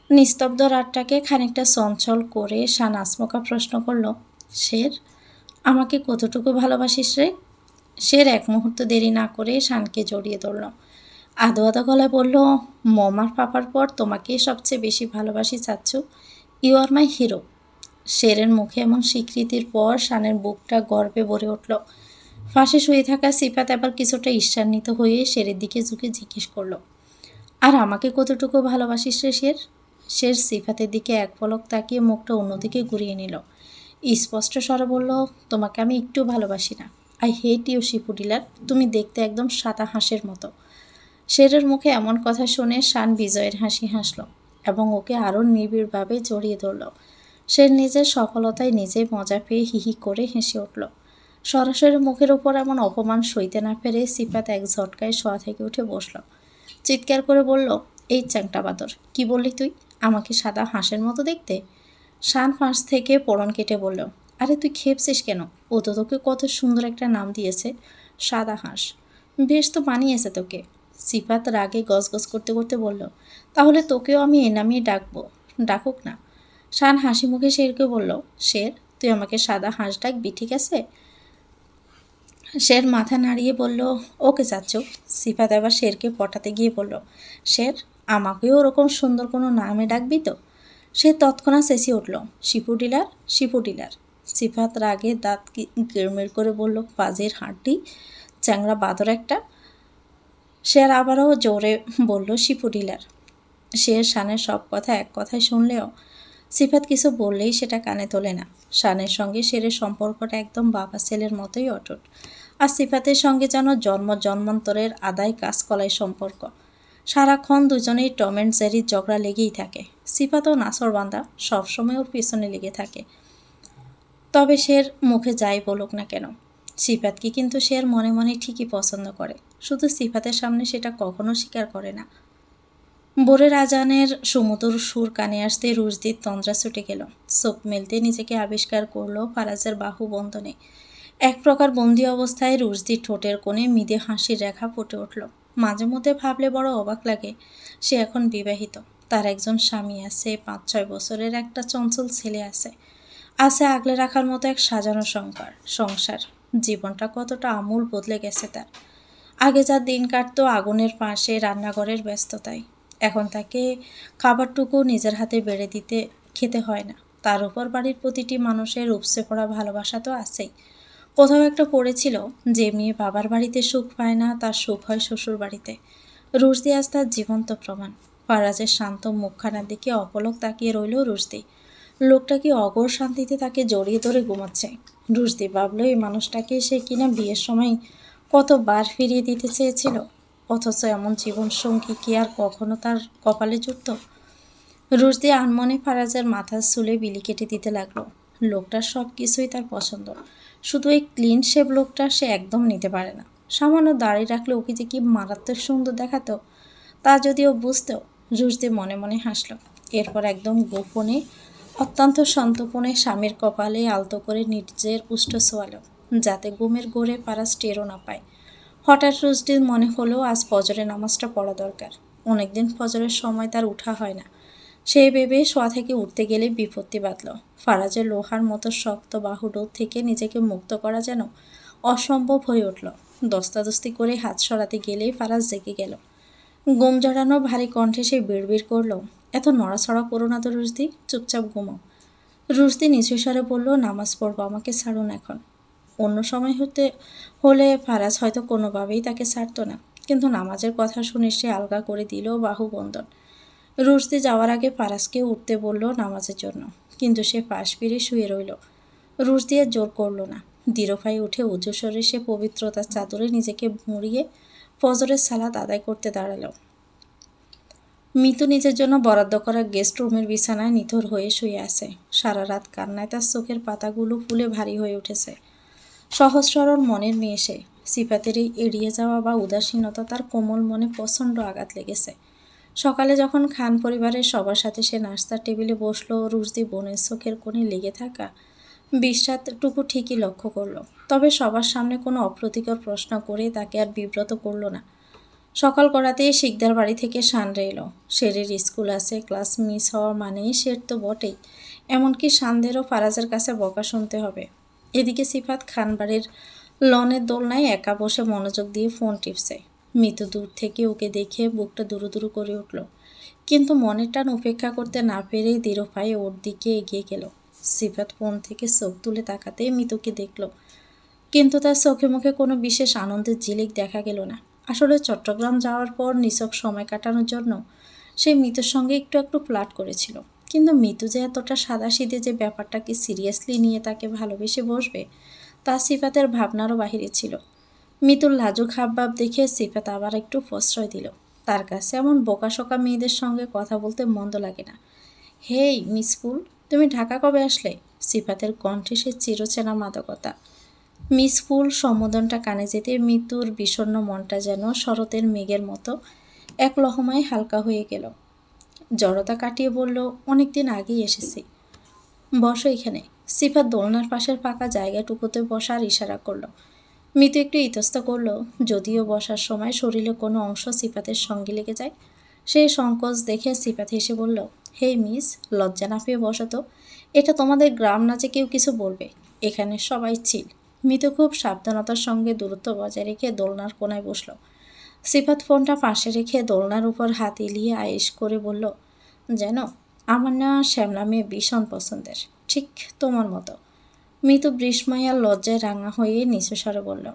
নিস্তব্ধ রাতটাকে খানিকটা চঞ্চল করে শান আচমকা প্রশ্ন করল, শের, আমাকে কতটুকু ভালোবাসিস রে? শের এক মুহূর্ত দেরি না করে শানকে জড়িয়ে ধরল। আদো আদো গলায় বলল, মমার পাপার পর তোমাকেই সবচেয়ে বেশি ভালোবাসি চাচ্ছু। You R my hero. শেরের মুখে এমন স্বীকৃতির পর শানের বুকটা গর্বে ভরে উঠল। পাশে শুয়ে থাকা সিফাত আবার কিছুটা ঈর্ষান্বিত হয়ে শেরের দিকে ঝুঁকে জিজ্ঞেস করল, আর আমাকে কতটুকু ভালোবাসিস রে শের? শের সিফাতের দিকে এক পলক তাকিয়ে মুখটা অন্যদিকে ঘুরিয়ে নিল। স্পষ্ট স্বরে বলল, তোমাকে আমি একটু ভালোবাসি না। I hate you Shipu dealer. তুমি দেখতে একদম সাদা হাঁসের মতো। শেরের মুখে এমন কথা শুনে শান বিজয়ের হাসি হাসল এবং ওকে আরও নিবিড়ভাবে জড়িয়ে ধরল। সে নিজের সফলতায় নিজেই মজা পেয়ে হিহি করে হেসে উঠল। সরাসরি মুখের উপর এমন অপমান সইতে না পেরে সিফাত এক ঝটকায় শোয়া থেকে উঠে বসল। চিৎকার করে বলল, এই চ্যাংটা বাদর, কি বললি তুই? আমাকে সাদা হাঁসের মতো দেখতে? শান পাশ থেকে পড়ন কেটে বলল, আরে তুই খেপছিস কেন? ও তো তোকে কত সুন্দর একটা নাম দিয়েছে, সাদা হাঁস। বেশ তো মানিয়েছে তোকে। সিফাত রাগে গজগজ করতে করতে বলল, তাহলে তোকেও আমি এ নামিয়ে ডাকবো। ডাকুক না। শান হাসি মুখে শেরকে বলল, শের, তুই আমাকে সাদা হাঁস ডাকবি, ঠিক আছে? শের মাথা নাড়িয়ে বলল, ওকে চাচ্চু। সিফাত এবার শেরকে পটাতে গিয়ে বলল, শের, আমাকেও ওরকম সুন্দর কোনো নামে ডাকবি তো? সে তৎক্ষণাৎ চেঁচিয়ে উঠল, শিপু ডিলার, শিপু ডিলার। সিফাত রাগে দাঁত গিরমির করে বলল, পাজির হাঁটি, চ্যাংড়া বাদর একটা। শের আবারও জোরে বলল, শিপু ডিলার। শের শানের সব কথা এক কথায় শুনলেও সিফাত কিছু বললেই সেটা কানে তোলে না। শানের সঙ্গে শেরের সম্পর্কটা একদম বাবা ছেলের মতোই অটুট। আর সিফাতের সঙ্গে যেন জন্মান্তরের আদায় কাজ কলাই সম্পর্ক। সারাক্ষণ দুজনেই টম অ্যান্ড জেরির ঝগড়া লেগেই থাকে। সিফাতও নাছরবান্দা, সবসময় ওর পিছনে লেগে থাকে। তবে শের মুখে যাই বলুক না কেন, সিফাতকে কিন্তু শের মনে মনে ঠিকই পছন্দ করে, শুধু সিফাতের সামনে সেটা কখনো স্বীকার করে না। ভোরের আজানের সুমধুর সুর কানে আসতে রুশদির তন্দ্রা ছুটে গেল। চোখ মেলতে নিজেকে আবিষ্কার করলো ফারাজের বাহু বন্ধনে। এক প্রকার বন্দি অবস্থায় রুশদির ঠোঁটের কোণে মৃদু হাসির রেখা ফুটে উঠল। মাঝে মধ্যে ভাবলে বড় অবাক লাগে, সে এখন বিবাহিত, তার একজন স্বামী আছে, 5-6 বছরের একটা চঞ্চল ছেলে আছে, আগলে রাখার মতো এক সাজানো সংসার। জীবনটা কতটা আমূল বদলে গেছে তার। আগে যা দিন কাটতো আগুনের পাশে রান্নাঘরের ব্যস্ততায়, এখন তাকে খাবারটুকু নিজের হাতে বেড়ে দিতে খেতে হয় না। তার উপর বাড়ির প্রতিটি মানুষের উপচে পড়া ভালোবাসা তো আছেই। কোথাও একটা পড়েছিল, যে মেয়ে বাবার বাড়িতে সুখ পায় না, তার সুখ হয় শ্বশুর বাড়িতে। রুশদি আজ তার জীবন্ত প্রমাণ। ফারাজের শান্ত মুখখানার দিকে অপলক তাকিয়ে রইল রুশদি। লোকটা কি অগোর শান্তিতে তাকে জড়িয়ে ধরে ঘুমাচ্ছে। রুশদি ভাবল, এই মানুষটাকে সে কিনা বিয়ের সময় কতবার ফিরিয়ে দিতে চেয়েছিল, অথচ এমন জীবনসঙ্গী কি আর কখনো তার কপালে জুটত? রুশদি আনমনে ফারাজের মাথার চুলে বিলি কেটে দিতে লাগলো। লোকটার সব কিছুই তার পছন্দ, শুধু এই ক্লিন শেভ লোকটা সে একদম নিতে পারে না। সামান্য দাড়ি রাখলে ওকে যে কি মারাত্মক সুন্দর দেখাতো, তা যদিও বুঝতো। রুশদি মনে মনে হাসল। এরপর একদম গোপনে, অত্যন্ত সন্তর্পণে স্বামীর কপালে আলতো করে নিজের উষ্ঠ ছোয়াল, যাতে ঘুমের ঘোরে ফারাজ টেরও না পায়। হঠাৎ রুশদির মনে হলো আজ ফজরের নামাজটা পড়া দরকার। অনেকদিন ফজরের সময় তার উঠা হয় না। সেই ভেবে শোয়া থেকে উঠতে গেলে বিপত্তি বাঁধল। ফারাজের লোহার মতো শক্ত বাহুডোর থেকে নিজেকে মুক্ত করা যেন অসম্ভব হয়ে উঠল। দস্তাদস্তি করে হাত সরাতে গেলেই ফারাজ জেগে গেল। ঘুম জড়ানো ভারী কণ্ঠে সে বিড়বিড় করল, এত নড়াছড়া করো না তো রুশদি, চুপচাপ ঘুমাও। রুশদি নিচু স্বরে বলল, নামাজ পড়বো, আমাকে ছাড়ুন এখন। অন্য সময় হলে ফারাজ হয়তো কোনোভাবেই তাকে ছাড়তো না, কিন্তু নামাজের কথা শুনে সে আলগা করে দিল বাহুবন্ধন। রুশদি যাওয়ার আগে ফারাজকে উঠতে বলল নামাজের জন্য, কিন্তু সে পাশ ফিরে শুয়ে রইল। রুশদি আর জোর করল না। দৃঢ়পায়ে উঠে উঁচু স্বরে সে পবিত্রতার চাদরে নিজেকে মুড়িয়ে ফজরের সালাত আদায় করতে দাঁড়ালো। মিতু নিজের জন্য বরাদ্দ করা গেস্ট রুমের বিছানায় নিথর হয়ে শুয়ে আছে। সারা রাত কান্নায় তার চোখের পাতাগুলো ফুলে ভারী হয়ে উঠেছে। সহজ সরল মনের মেয়ে সে। সিফাতের এই এড়িয়ে যাওয়া বা উদাসীনতা তার কোমল মনে প্রচণ্ড আঘাত লেগেছে। সকালে যখন খান পরিবারের সবার সাথে সে নাস্তার টেবিলে বসলো, রুশদি বোনের চোখের কোণে লেগে থাকা বিশ্বাসটুকু ঠিকই লক্ষ্য করলো। তবে সবার সামনে কোনো অপ্রীতিকর প্রশ্ন করে তাকে আর বিব্রত করলো না। সকাল করাতেই শিকদার বাড়ি থেকে সানরে এলো। শেরের স্কুল আছে, ক্লাস মিস হওয়া মানেই শের তো বটেই, এমনকি সানদেরও ফারাজের কাছে বকা শুনতে হবে। এদিকে সিফাত খানবাড়ির লনের দোলনায় একা বসে মনোযোগ দিয়ে ফোন টিপছে। মিতু দূর থেকে ওকে দেখে বুকটা দুরু দুরু করে উঠল, কিন্তু মনের টান উপেক্ষা করতে না পেরেই দৃঢ় পায়ে ওর দিকে এগিয়ে গেল। সিফাত ফোন থেকে চোখ তুলে তাকাতে মিতুকে দেখল, কিন্তু তার চোখে মুখে কোনো বিশেষ আনন্দের ঝিলিক দেখা গেল না। আসলে চট্টগ্রাম যাওয়ার পর নিছক সময় কাটানোর জন্য সে মিতুর সঙ্গে একটু একটু ফ্লার্ট করেছিল, কিন্তু মিতু যে এতটা সাদাসিধে যে ব্যাপারটাকে সিরিয়াসলি নিয়ে তাকে ভালোবেসে বসবে, তা সিফাতের ভাবনারও বাহিরে ছিল। মিতুর লাজুক হাবভাব দেখে সিফাত আবার একটু প্রশ্রয় দিল। তার কাছে এমন বোকাশোকা মেয়েদের সঙ্গে কথা বলতে মন্দ লাগে না। হেই মিস ফুল, তুমি ঢাকা কবে আসলে? সিফাতের কণ্ঠে সে চিরচেনা মাদকতা। মিস ফুল সম্বোধনটা কানে যেতে মিতুর বিষণ্ণ মনটা যেন শরতের মেঘের মতো এক লহমায় হালকা হয়ে গেল। জড়তা কাটিয়ে বলল, অনেকদিন আগেই এসেছি, বসো এখানে। সিফাত দোলনার পাশের ফাঁকা জায়গাটুকুতে বসার ইশারা করলো। মিতু একটু ইতস্ত করলো, যদিও বসার সময় শরীরে কোনো অংশ সিফাতের সঙ্গে লেগে যায়। সেই সংকোচ দেখে সিফাত হেসে বলল, হে মিস, লজ্জা না পেয়ে বসো তো। এটা তোমাদের গ্রাম না যে কেউ কিছু বলবে। এখানে সবাই চিল। মিতু খুব সাবধানতার সঙ্গে দূরত্ব বজায় রেখে দোলনার কোনায় বসলো। সিফাত ফোনটা পাশে রেখে দোলনার উপর হাত এলিয়ে আয়েশ করে বলল, যেন আমার না শ্যামলা মেয়ে ভীষণ পছন্দের, ঠিক তোমার মতো। মিতু বিস্ময় আর লজ্জায় রাঙা হয়ে নিচু স্বরে বলল,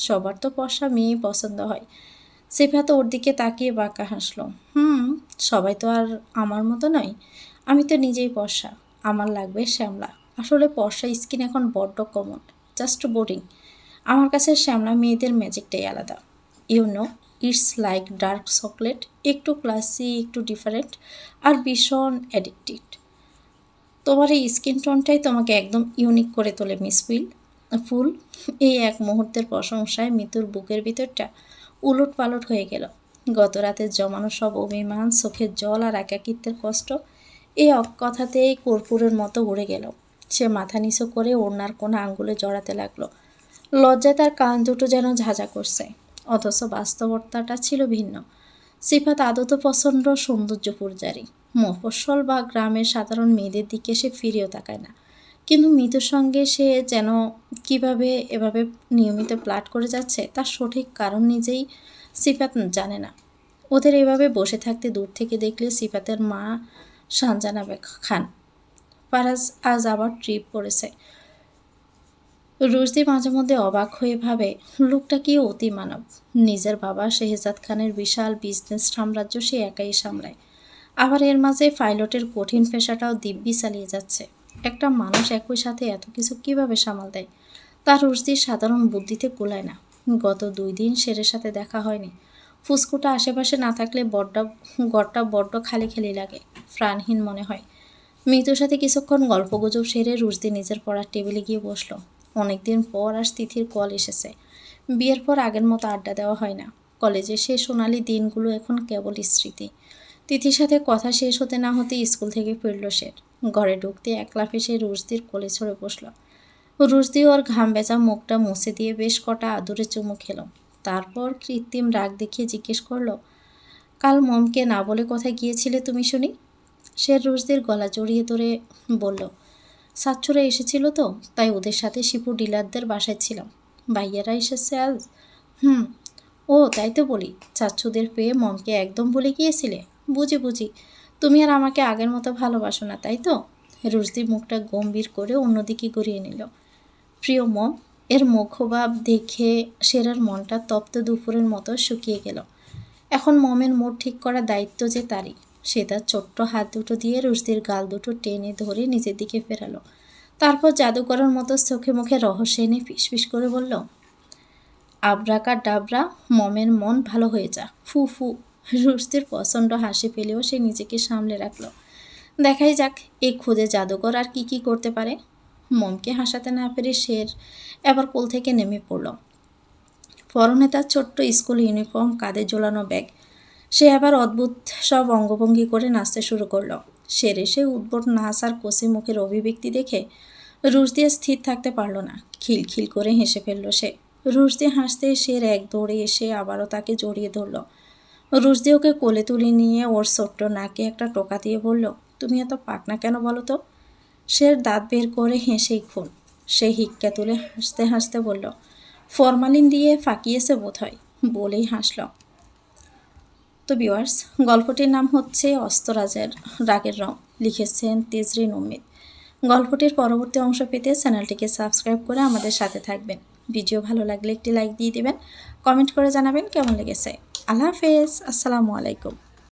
সবার তো পশা মেয়েই পছন্দ হয়। সিফাত ওর দিকে তাকিয়ে বাঁকা হাসলো। সবাই তো আর আমার মতো নয়। আমি তো নিজেই পশা। আমার লাগবে শ্যামলা। আসলে পশা স্কিন এখন বড্ড কমন, জাস্ট বোরিং। আমার কাছে শ্যামলা মেয়েদের ম্যাজিকটাই আলাদা। You know, it's like dark chocolate, একটু ক্লাসি, একটু ডিফারেন্ট, আর ভীষণ অ্যাডিক্টেড। তোমার এই স্কিন টোনটাই তোমাকে একদম ইউনিক করে তোলে মিস ফুল। এই এক মুহূর্তের প্রশংসায় মিতুর বুকের ভিতরটা উলট পালট হয়ে গেল। গত রাতের জমানো সব অভিমান, চোখের জল আর একাকিত্বের কষ্ট এই কথাতেই কর্পূরের মতো উড়ে গেল। সে মাথা নিচু করে ওড়নার কোনো আঙ্গুলে জড়াতে লাগলো। লজ্জায় তার কান দুটো যেন ঝাঁঝা করছে, অথচ বাস্তবতাটা ছিল ভিন্ন। সিফাত আদত প্রচণ্ড সৌন্দর্য পূজারী। মফস্বল বা গ্রামের সাধারণ মেয়েদের দিকে সে ফিরেও তাকায় না। কিন্তু মিতুর সঙ্গে সে যেন কিভাবে এভাবে নিয়মিত প্লাট করে যাচ্ছে তার সঠিক কারণ নিজেই সিফাত জানে না। ওদের এভাবে বসে থাকতে দূর থেকে দেখলে সিফাতের মা সানজানা খান ফারাজ আজ আবার ট্রিপ পড়েছে। রুশদি মাঝে মধ্যে অবাক হয়ে ভাবে, লোকটা কি অতি মানব। নিজের বাবা শেহজাদ খানের বিশাল বিজনেস সাম্রাজ্য সে একাই সামলায়, আবার এর মাঝে পাইলটের কঠিন পেশাটাও দিব্যি চালিয়ে যাচ্ছে। একটা মানুষ একই সাথে এত কিছু কিভাবে সামাল দেয়, তার রুশদির সাধারণ বুদ্ধিতে কুলায় না। গত 2 দিন শেরের সাথে দেখা হয়নি। ফুসকুটা আশেপাশে না থাকলে গড়টা বড্ড খালি খালি লাগে, প্রাণহীন মনে হয়। মৃত্যুর সাথে কিছুক্ষণ গল্পগুজব সেরে রুশদি নিজের পড়ার টেবিলে গিয়ে বসলো। অনেকদিন পর আজ তিথির কল এসেছে। বিয়ের পর আগের মতো আড্ডা দেওয়া হয় না। কলেজে সেই সোনালি দিনগুলো এখন কেবল স্মৃতি। তিথির সাথে কথা শেষ হতে না হতে স্কুল থেকে ফিরল সে। ঘরে ঢুকতে একলা ফেসে রুশদির কোলে ছড়ে বসল। রুশদি ওর ঘাম ভেজা মুখটা মুছে দিয়ে বেশ কটা আদুরে চুমু খেল। তারপর কৃত্রিম রাগ দেখিয়ে জিজ্ঞেস করলো, কাল মমকে না বলে কোথায় গিয়েছিলে তুমি শুনি? সে রুশদির গলা জড়িয়ে ধরে বলল, ছাত্ররা এসেছিল তো, তাই ওদের সাথে শিপু ডিলারদের বাসায় ছিলাম। ভাইয়ারা এসেছে আজ। ও তাই তো বলি, চাচ্চুদের পেয়ে মমকে একদম ভুলে গিয়েছিলে। বুঝি তুমি আর আমাকে আগের মতো ভালোবাসো না, তাই তো? রুশদি মুখটা গম্ভীর করে অন্যদিকে ঘুরিয়ে নিল। প্রিয় মম। এর মুখভাব দেখে সেরার মনটা তপ্ত দুপুরের মতো শুকিয়ে গেল। এখন মমের মুড ঠিক করার দায়িত্ব যে তারই। সে তার ছোট্ট হাত দুটো দিয়ে রুশদির গাল দুটো টেনে ধরে নিজের দিকে ফেরালো। তারপর জাদুকরের মতো চোখে মুখে রহস্য এনে ফিসফিস করে বলল, আব্রাকা ডাবরা, মমের মন ভালো হয়ে যা, ফু ফু। রুশদির প্রচণ্ড হাসি পেলেও সে নিজেকে সামলে রাখলো। দেখাই যাক এই খুদে জাদুকর আর কি করতে পারে। মমকে হাসাতে না পেরে শের এবার কোল থেকে নেমে পড়ল। পরনে তার ছোট্ট স্কুল ইউনিফর্ম, কাঁধে ঝোলানো ব্যাগ। সে আবার অদ্ভুত সব অঙ্গভঙ্গি করে নাচতে শুরু করলো। শের এসে উদ্ভট নাচ আর কষি মুখের অভিব্যক্তি দেখে রুশদি স্থির থাকতে পারল না। খিলখিল করে হেসে ফেলল সে। রুশদি হাসতে শের এক দৌড়ে এসে আবারও তাকে জড়িয়ে ধরল। রুশদি ওকে কোলে তুলে নিয়ে ওর ছোট্ট নাকে একটা টোকা দিয়ে বলল, তুমি এত পাকনা কেন বলো তো? শের দাঁত বের করে হেসেই খুন। সে হিক্কা তুলে হাসতে হাসতে বলল, ফরমালিন দিয়ে ফাঁকিয়েছে বোধ হয়, বলেই হাসল। তো ভিউয়ার্স, গল্পটির নাম হচ্ছে অস্তরাজের রাগের রং। লিখেছেন তেজরিন উম্মিদ। গল্পটির পরবর্তী অংশ পেতে চ্যানেলটিকে সাবস্ক্রাইব করে আমাদের সাথে থাকবেন। ভিডিও ভালো লাগলে একটি লাইক দিয়ে দেবেন, কমেন্ট করে জানাবেন কেমন লেগেছে। আল্লাহ হাফেজ, আসসালামু আলাইকুম।